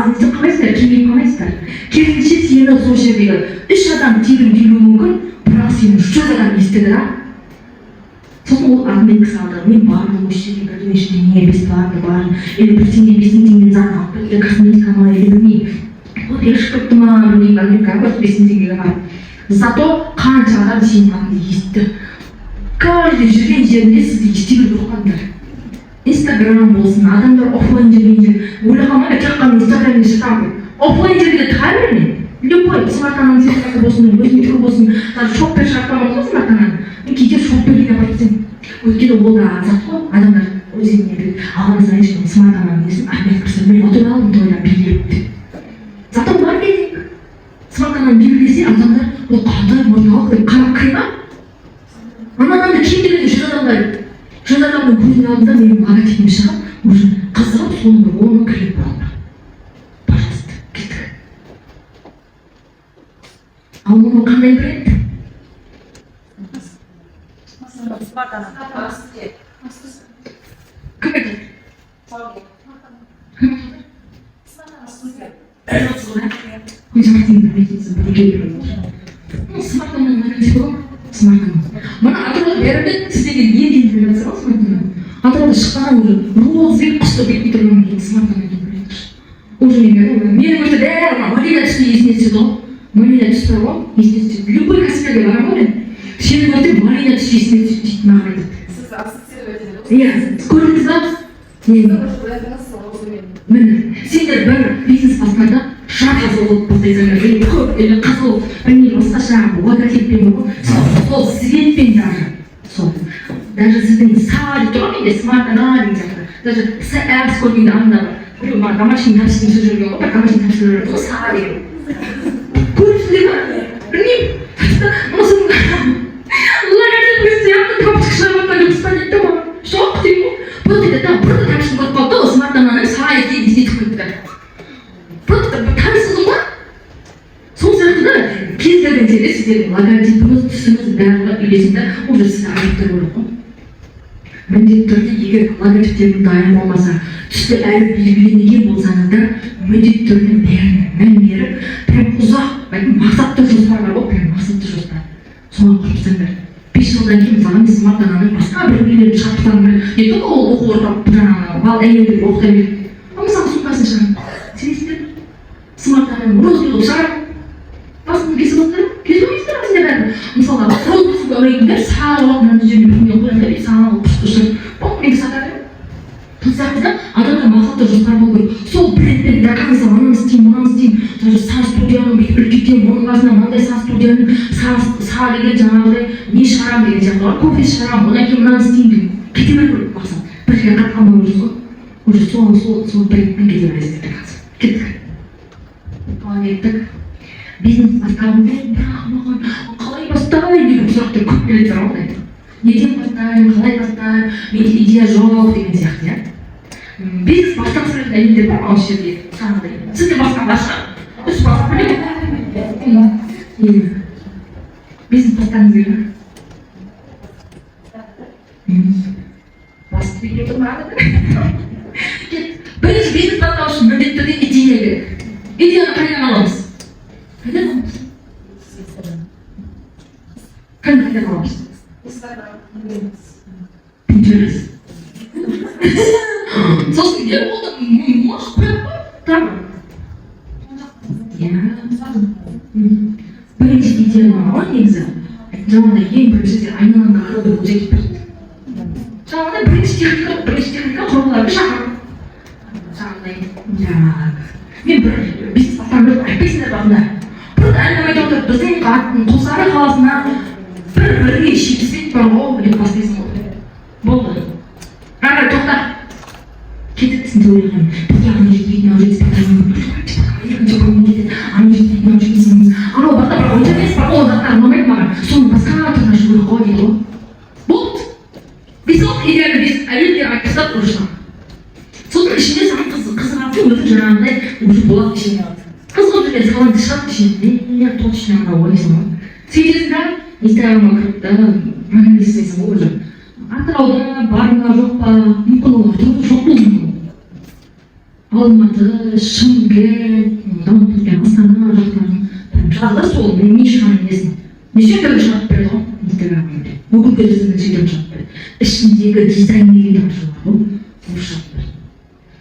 алысып қалмайсыздар, кеңейіп қалмайсыздар. Керісінше сені сол жердегі 3 адам тегін беруі мүмкін, бірақ сені 100 адам естіді да. Сосын ол админ кісі алды, мен бардым осы жерге бірден ештеңе бесплатно бардым, или бір теңге 5 теңгеден зат алып берді, косметика ма, или білмеймін. Вот я шықпты ма, білмеймін, админка просто 5 теңгеге бардым. Зато қанша адам сенің атыңды естіді. Каждый жүрген жерінде сізді ести біліп оққандар. Инстаграм болсын, адамдар оффлайн жүрген жер, ойлағанмай тек қана Инстаграммен жатамын. Оффлайн жерге тыға бермей. Любой смартфонның сертификаты болсын, өзімдікі болсын, даже шоппер шарттамады ғой смартфоннан. Кейде шопперге барсың. Өйткені ол да зат қой, адамдар өзіне біліп, алған сайын үшін смартфоннан несін ахмет кірсін, мен отырып алдым тойдан белгілеп деп. Зато маркетинг. Смартфоннан белгілесе адамдар, ол қандай мұрналық деп қарап қима. Анадан да кем дегенде 100 адамдар. 100 адамның көзінің алдында менің логотипім шығып, уже қызығып соның бір 10 клип болды. Пожалуйста, кеттік. Ал оның қандай бренд? Кім айтады? Смартфонның Мына атырауда бәрібір істеген не дейін білесіз ба смартфоннан? Атырауда шыққан уже розовый құсты бекпей тұрған кейін смартфоннан кейін біледі. Уже менің уже бәрі Марина түсті есіне түседі ғой. Марина түсті ғой, есіне түседі. Любой кәсіпкерге барам ғой мен. Сенің өтіп Марина түсті есіне түседі дейді маған айтады. Сіз ассоциировать Иә, көрдіңіз ба? Міне, сендер бір бизнес бастарда шар жазылып бастайсыңдар, или қызыл, білмеймін, басқаша логотиппен ғой, сол цветпен даже сіздің са деп тұр ғой менде, смартфона деген сияқты, даже сэс көргенде анда біреу маған домашний тапсырма сөз жүрген ғой, домашний тапсырма жүрген ғой, са деген. Көрдіңіздер ме? Білмеймін, логотиппен сияқты тапсырма шығармаққа жұмыстан етті ма? Жоқ деймін ғой. Просто тапсырма көріп қалды ғой, смартфонаның са екенін естетіп кетті. Просто танысыз ғой? Сол сияқты да кез келген жерде сіздердің логотипіңіз, түсіңіз барлығы үйлесімді, уже сізді айыптар болып қой. міндетті түрде егер логотиптердің дайын болмаса, түсті әріп белгіленген болсаңыздар, міндетті түрде бәріне мән беріп, прям ұзақ мақсатты жоспар бар ғой, прям мақсатты жоспар. Соған құрсаңдар. 5 жылдан кейін мысалы мен смарт-ананың басқа бір үйлерді шақырсаңдар, не только ол оқу орта жаңағы бал әйелдер оқыта береді. Мысалы сумкасын шығарып, сенесіздер смарт-ананың розбиліп шығарып, басын кесіп отырып, кесіп отырсыздар осындай бәрін. Мысалға розбиліп ойлайтындар сағалап мына жерге бірдеңе қояды деп сағалап пұшты бұл неге сатады? Тұлсақызда адамда мақсатты жоспар болу керек. Сол брендпен доказывай, ананы істеймін, мынаны істеймін. Даже са студияның бүйтіп үлкейтемін, оның қасына мынандай са студияның са деген жаңағыдай не шығарамын деген сияқты бар. Кофе шығарамын, одан кейін мынаны істеймін деген. Кете беру керек мақсат. Бір жерге қатқан болып жүрсіз ғой. Уже сол брендпен кете бересіздер қазір. Кеттік. Қалай кеттік? Бизнес бастағанда бірақ маған қалай бастаймын деген сұрақтар көп келеді ғой. Неден бастаймын, қалай бастаймын, менде идея жоқ деген сияқты, иә. Бизнес бастағысы әйелдер бар осы жерде жаңағыдай. Сіз де бастағандар шығар. Үш бастап білемін. Бизнес бастағыңыз келді ме? Басты беріп тұрмады. Бірінші бизнес бастау үшін міндетті түрде идея керек. Идеяны қайдан аламыз? Қайдан аламыз? Қайдан аламыз? Pinterest. Сосын не болды? Можешь қойып қой? Там. Бірінші идея бар негізі. Жаңағыдай ең бірінші айналаңда қарауды өзек берді. Жаңағыдай бірінші техника құрылғыларды шақырып. Жаңағыдай. Мен бір бизнес бастағанды айтпайсыңдар бағында. Просто айналмайды отырып біздің Құлсары қаласына бір-біріне шекіспейді бар ғой деп бастайсың ғой. Болды. Ары тоқта. Кететсің де ойлағанмын. Бізге ана жетпейтін, ана жетпейтін, анау бақта бір ойда емес бар, ол заттар ұнамайды маған. Соның басқа түріне жүріп қой дейді ғой. Болды. Біз ол идеяны біз әйелдер айтып тастап ұрышқан. Соның ішінде саған қызығатын өзің жаңағыдай уже болады ішіне алады. Қызығып жүрген салаңды шығады ішінде. Не тот ішіне ана ойлайсың ғой. Сөйтесің да Инстаграмға кіріп та анализ ғой уже. Атырауда бар ма жоқ па, мүмкін ол Атырауда жоқ болуы мүмкін. Алматы, Шымкент, Астана жақтарын жазда сол нишаның несін. Неше түрлі шығарып береді ғой Инстаграмға. Өкілдеріңіздің неше түрлі шығарып береді. Ішіндегі дизайн деген тапшылар ғой, ол шығарып береді.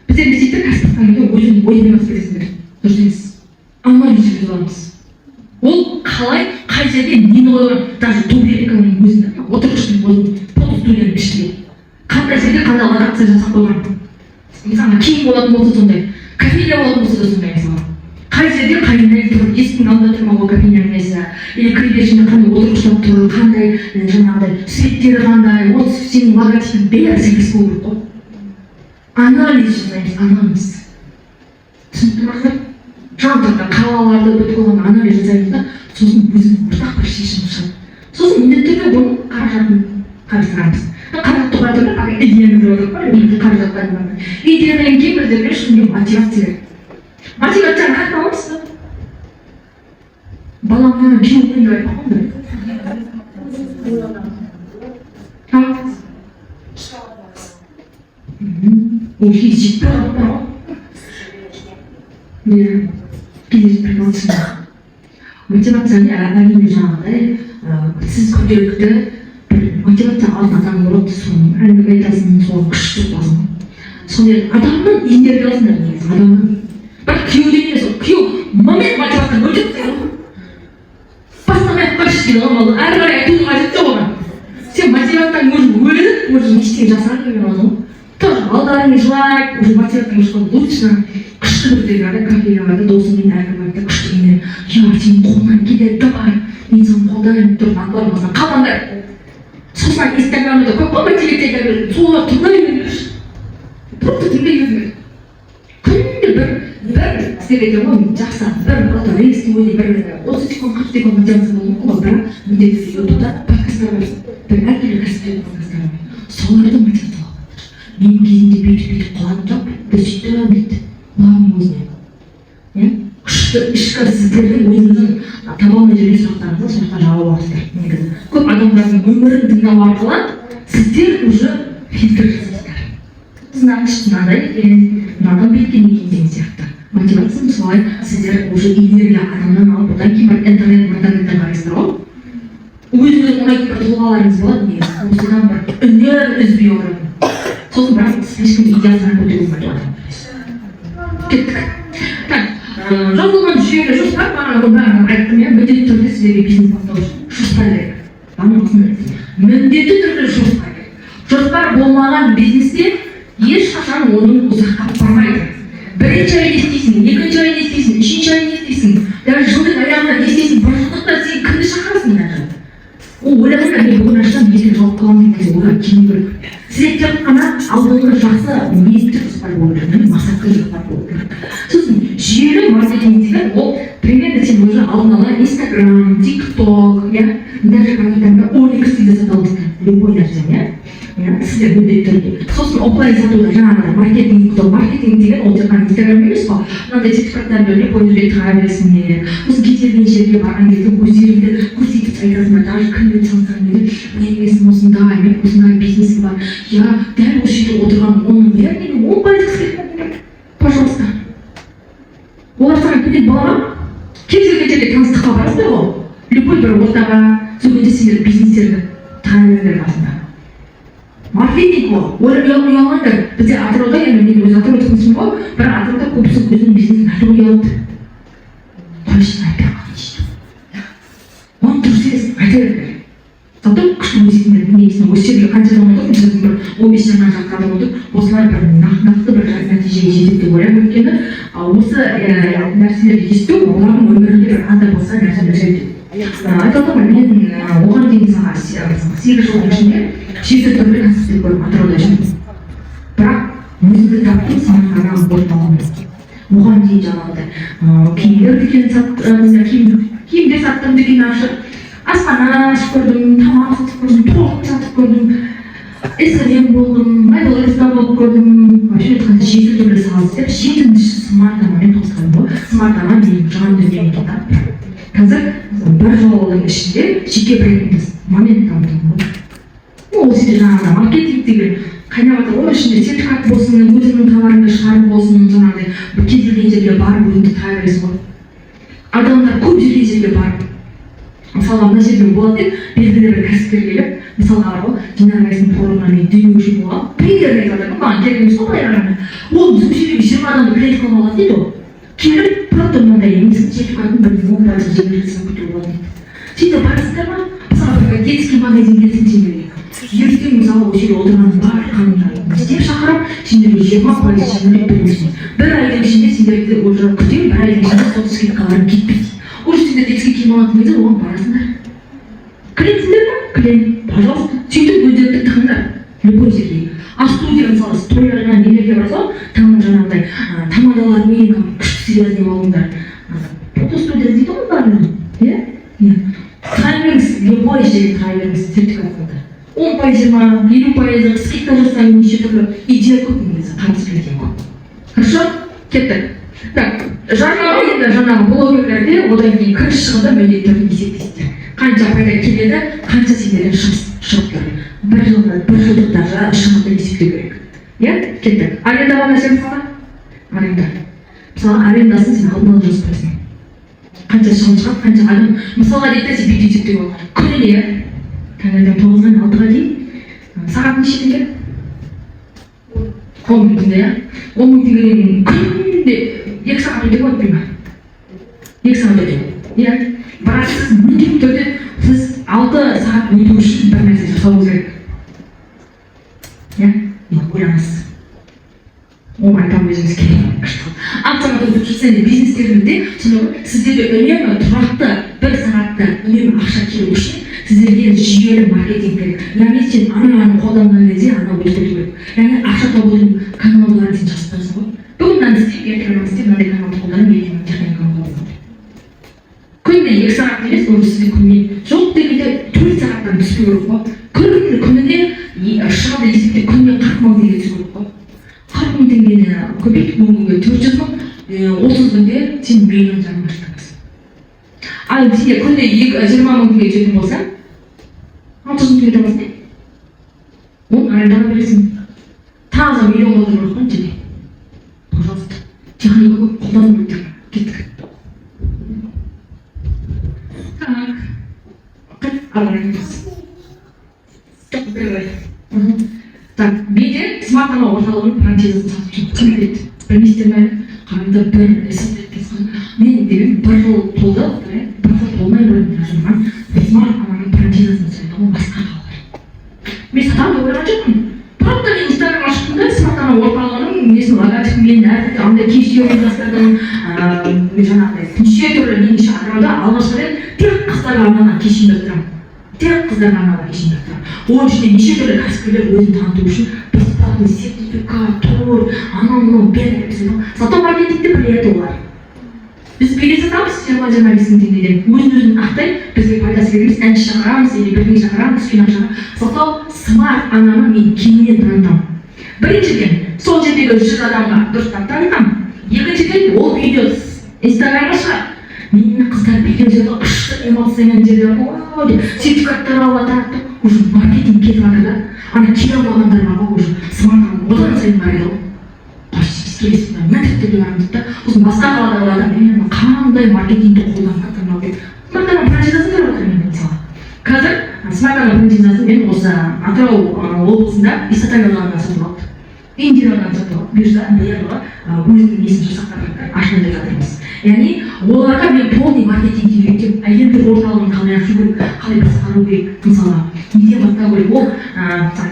Біздер не сөйтіп кәсіпорында өзінің ойымен басып дұрыс емес. Анализ жүргізіп аламыз. Ол қалай, қай жерде нені қойған, даже тубериканың өзінде, отырғыштың өзінде, фотостудияның ішінде. Қандай жерде қандай локация жасап қойған. Мысалы, киім болатын болса сондай, кофейня болатын болса да сондай мысалы. Қай жерде қайындай тұр, есіктің алдында тұрма ол кофейняның несі, или кіреберісінде қандай отырғыштар тұр, қандай жаңағыдай светтері қандай, ол сенің логотипің бәрі сәйкес болу керек қой. Анализ жасаймыз, анализ. Түсініктіңіздер? Жаңағыда қалаларды бүткілген анализ жасаймыз да, сосын өзінің ортақ бір шешім шығады. Сосын міндетті түрде оның қаражатын қарастырамыз. Қаражатты қойдырып, идеяңызды отырып бар, менде қаражат қайдан. Идеядан кейін бізде бір шынымен мотивация керек. Мотивацияны қайдан аламыз ба? Баламның күйеуімен деп айтпақпын ба? Ол кейде жетпей қалып бар ғой. Мен кейде жетпей қалыпсың. Мотивацияны әрине жаңағыдай, сіз күнделікті мотивация алатын адам болады, соның әңгіме айтасың, соған күш тұтасың. Сондай адамның энергиясында негізі, адамның бір күйеуден емес, күйеу момент мотивацияны өлтіріп тастайды ғой. Бастамай ақ қойшы дейді ғой, әрі қарай айтудың қажеті жоқ оған. Сен мотивацияң уже өліп, уже ештеңе жасамай деген ғой. Тоже алдарың жылайды, уже мотивацияң ешқандай лучше, күшті бірдегі кофеге барады, досыңмен әңгіме айтты, күшті енер. Я сенің қолыңнан келеді, давай, мен сені қолдаймын, тұрып аңғармасам қалғандар. Сосын Инстаграмда көп қой мотивация береді, солар тыңдай беріңдерші. Просто тыңдай беріңдер. Күнде бір істеп етем ғой, жақсы, бір рейстің өзіне бір 30 секунд, 40 секунд мотивация болуы мүмкін ғой, бірақ міндетті ютубта подкасттар бар, бір әртүрлі кәсіпкерлік подкасттар бар. Соларды мотивация алып. Мен кезінде бүйтіп қалғаным жоқ, біз сөйтіп дейді, бұлардың өзіне. Күшті ішкі сіздердің өзіңіздің таба алмай жүрген сұрақтарыңызға сұраққа жауап аласыздар негізі. Көп адамдардың өмірін тыңдау арқылы сіздер уже фильтр жасайсыздар. Значит, мынандай екен, мынадан беткен екен деген сияқты. Мотивация солай, сіздер уже энергия адамнан алып, одан кейін бір интернеттен қарайсыздар ғой. Өзіңіз ұнайтын бір тұлғаларыңыз болады негізі. Осыдан бір үнер үзбей отыратын. Сосын бірақ ешкім идеясынан көтеру болмайды. Кеттік. Так, жазылған жүйелі жоспар, бағана айттым я, міндетті түрде сіздерге бизнес бастау үшін жоспар керек. Міндетті түрде жоспар керек. Жоспар болмаған бизнесте ешқашан оның ұзаққа бармайды. Бірінші ай не істейсің, екінші ай не істейсің, үшінші ай не істейсің, даже жылдың аяғында не істейсің, бір жылдықта сен кімді шақырасың даже. Ол ойлағанда мен бүгін аштан ертең жауап қаламын деген ойлап келу керек. Сіз тек қана алдыңғы жақсы ниетті жоспар болу керек, мақсатты жоспар болу керек. Сосын жүйелі маркетинг деген ол примерно сен уже алдын ала Instagram, TikTok, я даже когда-то OLX дейді сата аласың, любой нәрсені, сіздер міндетті түрде. Сосын офлайн сатуда жаңағы маркетинг деген ол тек қана Instagram емес қой, мынандай сертификаттарды любой жерге тыға бересіңдер. Сосын кез келген жерге барған кезде өздеріңді көрсетіп айтасыңдар, даже кіммен салсаңдар, менің осындай, мен осындай бизнес бар. Я дәл осы жерде отырған оның бәрінен 10% қысқартқан. Пожалуйста. Олар саған көмек бола ма? Кез келген жерде таныстыққа барасыңдар ғой. Любой бір ортаға, сол кезде сендер бизнестерді танымаңдар басында. Маркетинг ол. Ұялмаңдар. Бізде Атырауда, мен өз Атырауда тұрмысым ғой, бір Атырауда көбісі өзінің бизнесін айтуға ұялады. Точно айта алмайсың. Оны дұрыс емес, айта беріңдер. Зато күшті өзіңдер негізінен осы жерге қанша адам отыр, біздің бір 15 жаңа жаққа адам отыр, осылар бір нақты бір нәтижеге жетеді деп ойлаймын. Өйткені осы нәрселерді есту олардың өмірінде бір андай болса нәрселер жетеді. Айталдым ғой, мен оған дейін 8 жылдың ішінде 7 түрлі кәсіпті көріп Атырауда жүрдім. Бірақ өзімді таптым, саған ғана орталығым. Оған дейін жаңағыдай киімдер дүкені киімдер саттым, дүкен ашып, асхана ашып көрдім, тамақ сатып көрдім, тоқ сатып көрдім, SMM болдым, майдаларызда болып көрдім. Вообще айтқанда 7 түрлі сала істеп, 7-ші смартамамен қосқаным ғой. Смартама менің жан дүнием кетті. Қазір бір жылдың ішінде жеке брендімді момент дамытдым ғой. Ол сізде жаңағыда маркетинг деген қайнап жатыр ғой, ішінде сертификат болсын, өзіңнің товарыңды шығарып болсын, жаңағыдай бір кез келген жерге барып өзіңді тыға бересің ғой. Адамдар көп жерге барып, мысалға мына жерге болады деп, белгілі бір кәсіпкер келіп, мысалға бар ғой, Динарайсың форумына мен демеуші болған, примерно айтады ғой, маған керек емес қой баяғыны. Ол біздің жерге 20 адамды клиент қылып алады дейді ғой. Келіп, просто мынандай емесін сертификатын бір 10% жеңілдетсін күтіп болады дейді. Сөйтіп барасыздар ма? Мысалы, детский магазин келсін сендерге. Ертең мысалы осы жерде отырған барлығын істеп шақырып, сендерге 20% жеңілдеп беремін. Бір айдың ішінде сендерді уже күтемін, бір айдың ішінде сол скидкаларың кетпейді. Уже сендер детский киім алатын кезде оған барасыңдар. Клиентсіңдер ма? Клиент, пожалуйста. Сөйтіп өздеріңді тығыңдар любой жерге. А студия мысалы тойларына нелерге барса, там жаңағыдай тамадалармен күшті серьезный болыңдар. Фотостудия дейді ғой барлығы, иә? Таймингс, любой жерге таймингс сертификатында. 10%, 20% скидка жасаймын, неше түрлі идея көп негізі, қатысып кеткен көп. Хорошо? Кеттік. Так, жаңағы блогерлерде одан кейін кіріс шығында міндетті түрде есептейсіздер. Қанша пайда келеді, қанша сендерден шығып келеді. Бір жылдықтағы шығынды есептеу керек. Иә? Кеттік. Арендаға нәрсе мысалға? Аренда. Мысалы, арендасын сен алдын ала жазып қойсың. Қанша шығын шығады, қанша адам. Мысалға дейді сен бүйтіп есептеу болады. Күніне таңертең 9-дан 6-ға дейін сағат неше теңге? 10 мың теңге, иә? 10 мың теңгеден күнде 2 сағат өтеп өтпей ма? 2 сағат өтеп. Иә? Бірақ сіз міндетті түрде сіз 6 сағат өту үшін бір нәрсе жасауыңыз керек. Иә? Ойланасыз. Ол айтам өзіңіз керек. Аптаға өткізсеңіз бизнестеріңізде сіздерге үнемі тұрақты бір сағатта үнемі ақша келу үшін сіздерге жүйелі маркетинг керек. Яғни сен ананы қолданған кезде ана өзгерту керек. Яғни ақша табудың каналдарын сен жазып қойсың ғой. Бүгін мынаны істеп, ертең істеп, мынандай каналды қолданып, ертең техниканы қолданып. Күніне 2 сағат емес, ол сізде күніне жоқ дегенде 4 сағаттан түспеу керек қой. Күніне шығады есепте күніне 40 мың теңге түсу керек қой. 40 мың теңгені көбейт, күнге 400 мың, 30 күнде сен миллион жарым аштыңыз. Ал сенде күнде 20 мың теңге жетім болса, 600 мың теңге табасың. Оны арендаға бересің. Таза миллион доллар болған және. Пожалуйста. Техника көп қолданып өтір. Кеттік. Так. Аралаймыз. Жоқ, бербай. Так, менде смартфон орталығының франшизасын сатып жүрмін. Кім біледі? Білмейсіздер ме? Қайда бір есептеткен. Мен деген бір жыл толды, бір жыл толмай бөлімде жүрмін. Смартфонның франшизасын сатып басқа қалалар. Мен сатамын деп ойлаған жоқпын. Просто мен Инстаграм аштым да, смартфон орталығының несін логотипін мен әртүрлі андай кеште ұйымдастырдым. Мен жаңағыдай неше түрлі меніңше атырауда алғашқы рет тек қыздарға арналған кеш ұйымдастырамын. Тек қыздарға арналған кеш ұйымдастырамын. Оның ішінде неше түрлі кәсіпкерлер өзін таныту үшін бесплатный сертификат, тур, анау-мынау беріп сату маркетингті біледі олар. Біз билет сатамыз 20-25 мың теңгеден. Өзін ақтай бізге пайдасы береміз, әнші шақырамыз, или бірдеңе шақырамыз, кино шақырамыз. Сатау смарт ананы мен кеңінен танытамын. Біріншіден, сол жердегі 100 адамға дұрыстап танытамын. Екіншіден, ол видео Инстаграмға шығады. Мені қыздар бекем жерде ұшты эмоциямен жерде ооо деп сертификаттар алып таратты. Уже маркетинг кетіп жатыр да. Ана келе алмағандарға уже смартфон одан сайын барады ғой. Почти келесің бе? Мен тіпті барамын да. Сосын басқа қалаларда мен қандай маркетингті қолданып жатырмын деп. Смартфон франшизасын беріп жатырмын мен мысалы. Қазір смартфон франшизасын мен осы Атырау облысында Исатай ауданында сатып алдым. Индирадан сатып алдым. Бұйырса биылғы өзінің несін жасақтап ашқан деп жатырмыз. Яғни оларға мен полный маркетингті үйретемін. Әйелдер орталығын қалай ашу керек, қалай басқару керек, мысалы неден бастау керек, ол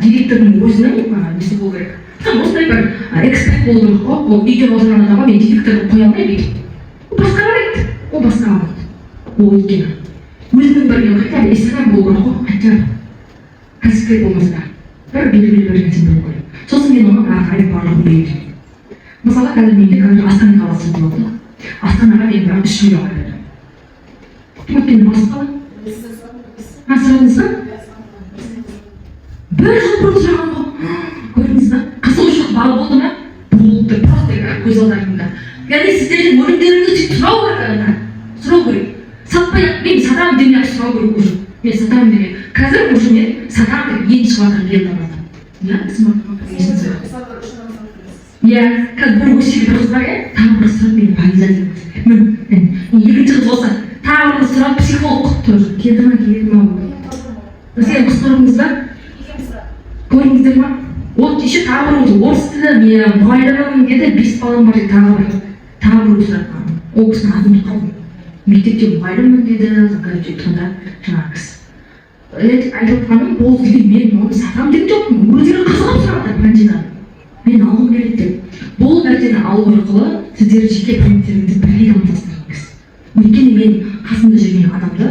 директордың өзінің несі болу керек. Осындай бір эксперт болу керек қой, ол үйде отырған адамға мен директорды қоя алмаймын. Ол басқарады, ол басқарады. Ол өйткені өзінің бір хотя бы Инстаграм болу керек қой, хотя бы кәсіпкер болмаса бір белгілі бір нәрсе болу керек. Сосын мен оны ары қарай барлығын үйретемін. Мысалы қазір менде Астана қаласы сатып алды. Астанаға мен бірақ 3 миллион бердім. Өйткені басқа сұрадыңыз ба? Бір жыл бұрын сұраған ғой. Көрдіңіз ба? Қызығушылық бар болды ма? Болды, просто көз алдарыңда. Яғни сіздердің өнімдеріңізді сөйтіп сұрау керек. Сұрау керек. Сатпай-ақ, мен сатамын демей-ақ сұрау керек уже. Мен сатамын демей. Қазір уже мен сатамын деп ең шығатын клиенттер бар. Иә, смартфон. Иә, қазір бір өсек бір қыз бар, тағы бір сұрап мені полиза деп. Екінші қыз болса, тағы бір сұрап психолог тоже. Келді ма, келді ма? Сен қыз көрдіңіз ба? Көрдіңіздер ма? Ол еще тағы бір орыс тілі, мен мұғалімім деді, 5 балам бар деді, тағы бір сұрап. Ол кісінің атын қалдым. Мектепте мұғаліммін деді, тұрғанда жаңағы кісі. Айтып тұрғаным, ол деген мен оны сатам деп жоқпын. Өздері қызығып сұрады франшизаны. Мен алғым келеді деп. Бұл нәрсені алу арқылы сіздер жеке брендтеріңізді бірлей дамытасыздар. Өйткені мен қасымда жүрген адамды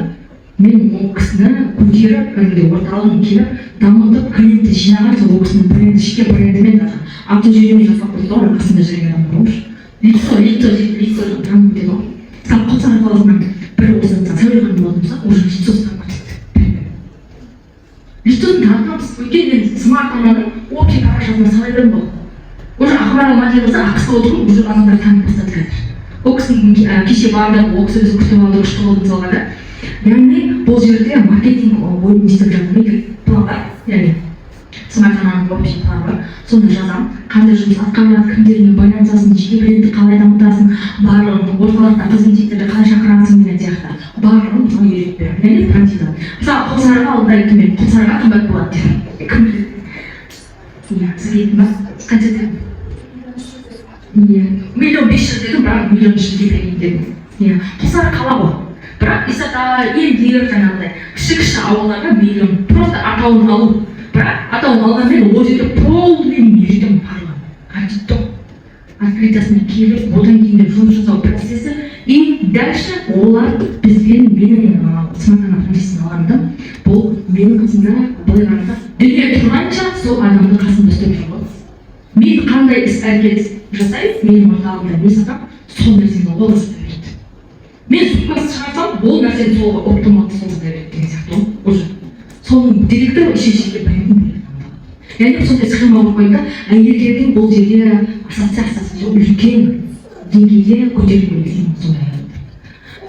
мен ол кісіні көтеріп, орталығын келіп, дамытып, клиентті жинаған сол ол кісінің бренді, жеке брендімен автожүйемен жасап қойды ғой, қасымда жүрген адам болmuş. Лицо дамып кетеді ғой. Мысалы Құлсары қаласынан бір осы Сәулехан болатын болса, уже лицосы дамып кетеді. Лицосын танытамыз. Өйткені мен смартфонның общий парақшасына салай бердім ғой. Уже ақпар алмай болса, ақысы отырып, уже адамдар танып бастады қазір. Ол кісінің кеше бардық, ол кісі бізді күтіп алды, ұшты болды мысалға да. Яғни бұл жерде маркетинг ойын істеп жатыр. План бар, яғни смартфонның общий план бар. Соны жазамын. Қандай жұмыс атқарылады, кімдермен байланысасың, жеке брендті қалай дамытасың, барлығын орталықта қызметшілерді қалай шақырасың деген сияқты. Барлығын соны үйретіп беремін. Яғни франшиза. Мысалы Құлсарыға алдай кіммен, Құлсарыға қымбат болады деп. Кім біледі? Иә, сіз ба? Қанша дедім? Иә, 1,500,000 дедім, бірақ 1,300,000 берейін дедім. Иә, Құлсары қала ғой. Бірақ Исатай, Елдер жаңағыдай кіші ауылдарға миллион. Просто атауын алу. Бірақ атауын алғанмен ол жерде полный үйретемін барлығын. Қажетті. Открытиясына келіп, одан кейін жұмыс жасау процесі. И дальше олар бізбен менің смартфон франшизасын алғанда, бұл менің қасымда былай қараса, дүние тұрғанша сол адамды қасымда ұстап жүр ғой. Мен қандай іс-әрекет жасаймын, менің орталығымда не сатам, сол нәрсені ол жасай береді. Мен суммасы шығарсам, ол нәрсені сол оптималды сол жасай береді деген сияқты ғой. Соның директоры шешеге брендін береді. Яғни сондай схема болып қойды, әйелдердің бұл жерде ассоциациясы үлкен деңгейде көтерілуі сондай.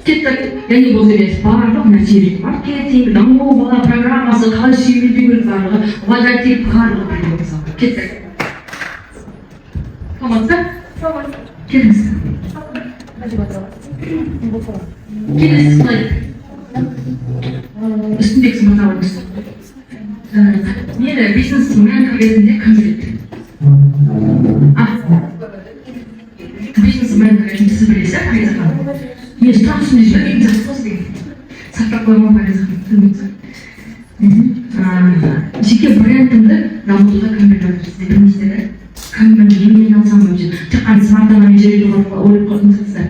кеттік. Және бұл емес барлық нәрсе маркетинг, даму, бала программасы, қалай сүйемелдеу керек барлығы, логотип, барлығы біледі мысалы. Кеттік. Саламатсыз ба? Келіңіз. Келесі слайд. Үстіндегі мына өңіз. Мені бизнес-менеджер ретінде кім біледі? Бизнес-менеджер ретінде сіз білесіз, Фариза ханым? Мен сұрақ үстінде жүрген жақсы деген. Сақтап қойған Фариза ханым. Жеке брендімді дамытуға кім біледі сізде білмейсіздер? Кіммен немен алсам өте тек қана смартфонмен жүреді ойлап қойдыңыздар.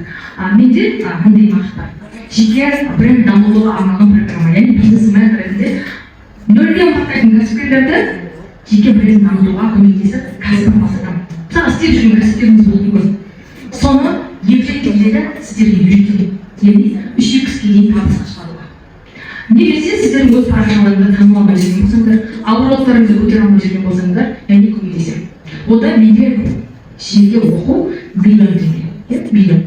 Менде мындай мақсат бар. Жеке бренд дамытуға арналған программа, яғни бизнес-менеджер ретінде нөлден бастайтын кәсіпкерлерді жеке бренд дамытуға көмектесіп кәсібін бастырам. Мысалы істеп жүрген кәсіпкеріңіз болуы мүмкін. Соны екі тілдегі сіздерге үйретемін. Яғни 3-2 дейін табысқа шығаруға. Немесе сіздердің өз парақшаларыңызды таныла алмай жүрген болсаңдар, аурулықтарыңызды көтере алмай жүрген болсаңдар, яғни көмектесемін. Ода менде жеке оқу миллион теңге. Миллион.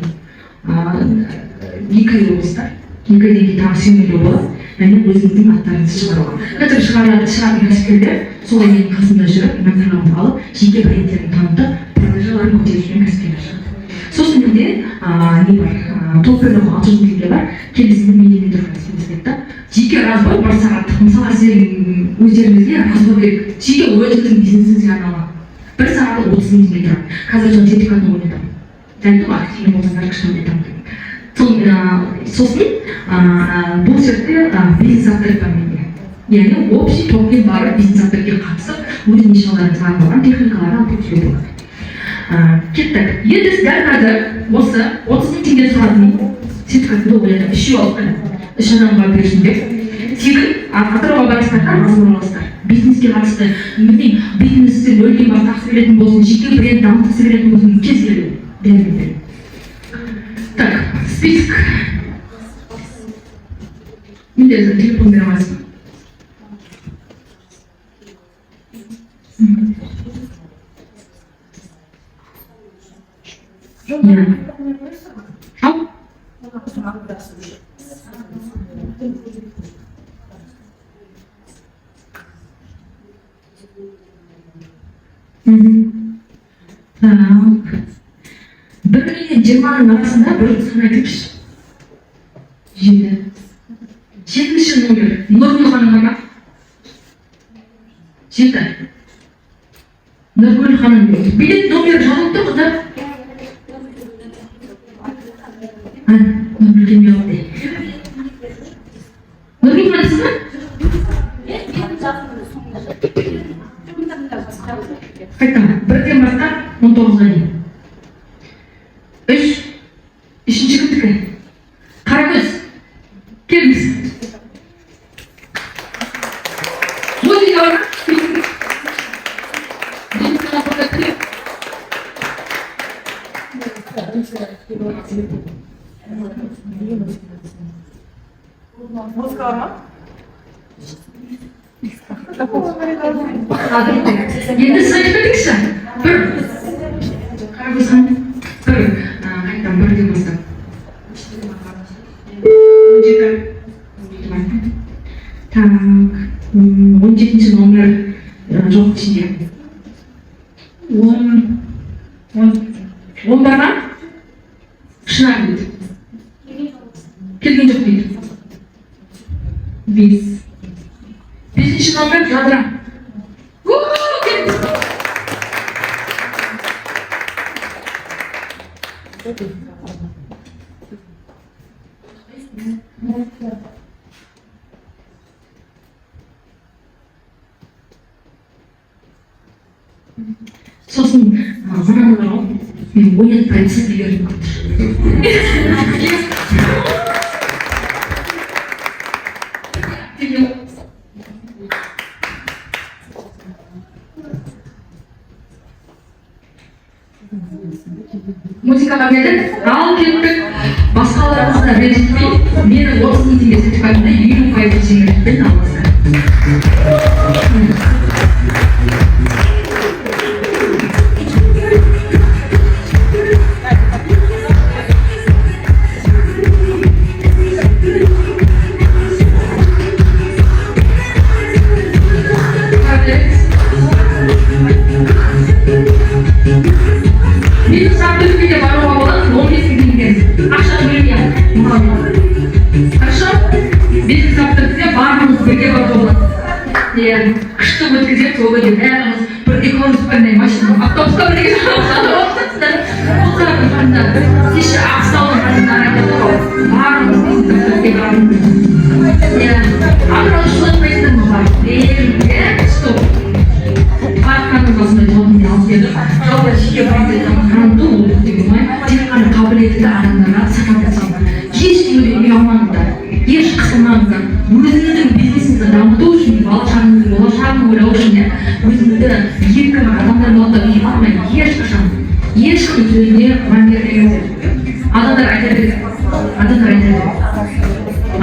2 ай облыстар, 2 айдан кейін тағы сүйемелдеу болады. Яғни өзіңіздің аттарыңызды шығаруға. Қазір шығатын кәсіпкерлер солай менің қасымда жүріп, материалымды алып, жеке брендтерін танытып, продажаларын көтеріп жүрген кәсіпкерлер шығады. Сосын менде не бар? Толперлік 600 теңге бар. Келесінде менде тұрған жеке разбой 1 сағаттық. Мысалы сіздердің өздеріңізге разбой керек. Жеке өзіңіздің бизнесіңізге арналған. 1 сағаттық 30 теңге тұрады. Қазір соны сертификатын ойнатамын. Және активный болсаңдар күшті ойнатамын. Сосын бұл жерде бизнес аттары бар менде. Яғни общий токен бар бизнес аттарға қатысып, өз нишаларыңызға арналған техникаларды алып жүруге болады. Кеттік. Енді дәл қазір осы 30 теңге тұратын сертификатты ойлатып, үшеу алып қана. 3 адамға берсіндер. Тегін Атырауға барасыздар, орналасыздар. Бизнеске қатысты, бизнесті нөлден бастағысы келетін болсын, жеке бренд дамытқысы келетін болсын, кез келеді. Так, список. Менде телефон бере аласыз ба? Ал? Бірінен 20-ның арасында бір сан айтыңызшы. 7. 7-ші номер. Нұргүл ханым бар ма? 7. Нұргүл ханым. Билет номер жазылып тұр қыздар. Нұргүл келмей алды. Нұргүл ханым сіз ба? Қайтам. 1-ден бастап 19-ға дейін. 3. Үшінші кімдікі? Қарагөз. Келіңіз. Музыка бар ма? Музыка var mı? Енді sayı бердікші. 1. Қарагөз ханым. 1. Қайтам 1-ден бастап. 17. Так, 17-ші номер жоқ ішінде. 10 бар ма? Шынар дейді. Келген жоқ дейді. 5. 5-ші номер жадыра. Сосын мыналар ғой, мен ойнатпаймын сіз дегенім музыкаға келдік, ал кеттік. Басқаларыңызды ренжітпей, менің 30 теңге сертификатымды 50% жеңілдікпен аласыздар. иә күшті өткізеді сол кезде бәріміз бір экономистпен машина автобусқа бірге кеше ақтаудың қасында барлығымыз бірге барамыз иә атырау шулатпайсың бар стоп парканың басында жолын алып еді жалпы жеке гранту деген ой тек қана қабілетті адамдарға сататын ешкімге үй алмаңыздар еш қысылмаңыздар өзіңіздің бизнесіңізді дамыту үшін болашағыңыздың болашағын ойлау үшін өзіңізді екі адамдар болғанда үй алмай ешқашан ешкім сөзіне мән бермеңіздер адамдар айтады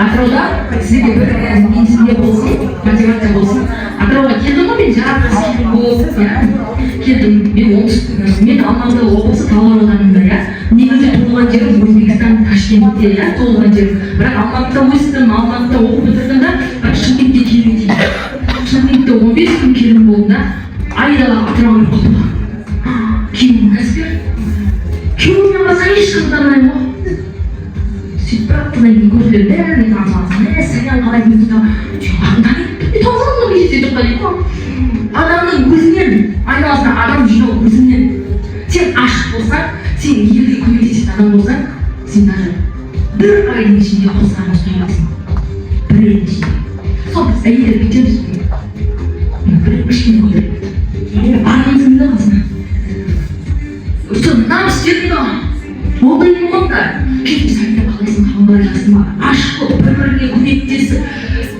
атырауда сізге бір менсінде болсын мотивация болсын атырауға келдім ғой мен жарқын болып келдім мен оңтүстік мен алматы облысы талғар ауданында иә негізі туылған жерім өзбекстан ташкентте иә туылған жерім бірақ алматыда өстім алматыда оқып бітірдім да бірақ шымкентке келмей деймін шымкентте 15 күн келін болдым да айдала атырауға қалдым күйеуім кәсіпкер күйеуімнен басқа ешкімді танымаймын ғой сөйтіп бірақ бұдан кейін көршілер бәріне танысамын сәлем қалай деймін танысамын кеше сөйтіп қалаймын адамның өзінен айналасына адам жинау өзінен сен ашық болсаң сен елге көмектесетін адам болсаң сен даже бір айдың ішінде қосағын ұстай аласың бір айдың ішінде сол біз әйелдер бүйтеміз бір кішкене қойып барғымыз келді қасына сол намыс бермейді ғой ондай болғанда кетіп сәлем қалайсың қалай жасың ба ашық болып бір біріне көмектесіп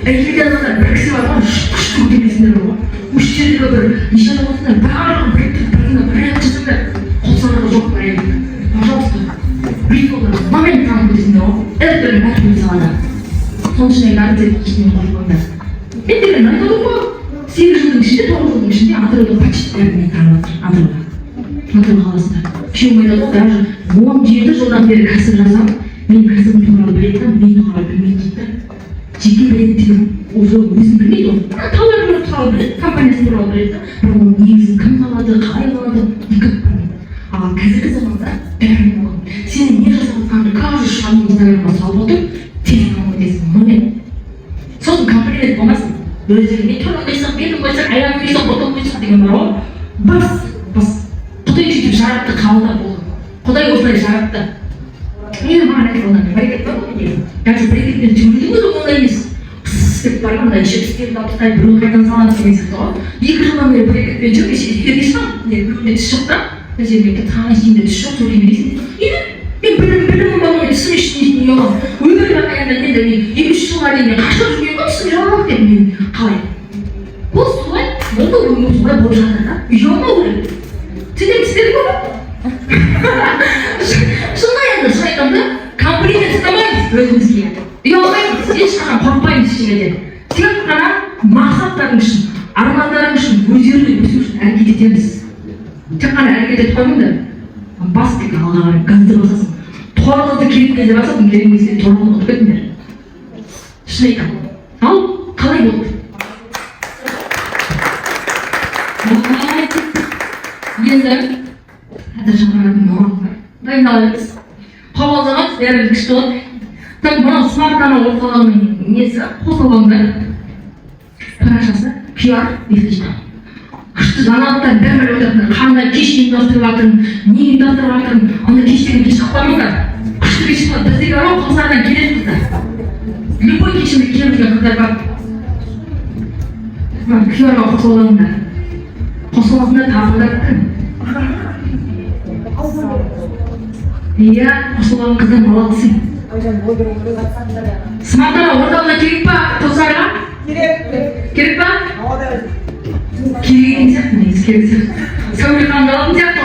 әйелде адамдар бір кісі бар ғой күшті көмектесіңдер ғой осы жердегі бір неше адам болсыңдар барлығын біріктіріп бір аяқ жасаңдар қолсаларға жоқ бар еді пожалуйста бүйтіп моментально өтесіңдер ғой әрбірін әртүрлі салада соның ішінде наркотик ештеңе қоймаңдар мен деген айтып ғой 8 жылдың ішінде 9 жылдың ішінде атырауда почти бәрін танып жатыр атырау қаласында күйеуім айтады ғой даже 17 жылдан бері кәсіп жасап мен кәсібім туралы біледі мен туралы білмейді дейді жеке біледі деген уже өзін білмейді ғой тауар туралы біледі компаниясы туралы біледі бірақ оның негізін кім қалады қалай қалады никак білмейді ал қазіргі заманда бәрін болады сен не жасап жатқаныңды каждый шағын инстаграмға салып отыр телефон өтесің момент сосын комплимент болмасын өздеріңе түрін қойсақ бетін қойсақ аяғын қойсақ ботын қойсақ деген бар ғой бас құдай сөйтіп жаратты қабылдап болды құдай осылай жаратты енді маған айтқаннан брекет бар ғой менде даже брекетпен жүгірудің өзі оңай емес деп барғанда еще тістерді алып тастайды біреу қайдан салады деген сияқты ғой 2 жылдан бері брекетпен жүріп эфирге шығамын біреуде тіс жоқ та мына жерде таңғы ішінде тіс жоқ сөйлей бересің мен білімім бар ғой тісім ештеңе ұялам өмірім аяғында енді мен 2-3 жылға дейін қашып жүрген ғой тісім жоқ деп мен қалай бұл солай бұл да өмір солай болып жатыр да ұялмау керек сендер тістерің бар ма шынында енді шын айтамын да комплимент ұстамаймыз өзімізге ұялмаймыз ешқашан қорықпаймыз ештеңеден тек қана мақсаттарың үшін армандарың үшін өздеріңе өсу үшін әрекет етеміз тек қана әрекет етіп қоймаңдар бас тек алға қарай газды басасың торғызды керек кезде басасың керек кезде торғызды ұмытып кетіңдер шын айтамын ал қалай болды енді қазір жаңағыдың орнына дайындаламыз қабылдамаңыз бәрі күшті болады так мынау смарт ана орталығының несі қосылғанда парақшасы PR дейді күшті жаңалықтар бәрі өтетін қандай кеш ұйымдастырып жатырмын не ұйымдастырып жатырмын ондай кештерге шығып бармаңдар күшті кеш болады біздегі анау қосардан келеді қыздар любой кешімде келіп жүрген қыздар бар QR-ға қосылғандар қосылғанда табылдар иә қосылған қыздар молодцы смартана орталығына керек па қосарға керек па керек деген сияқты негізі керек сияқты сәуле қандалатын сияқты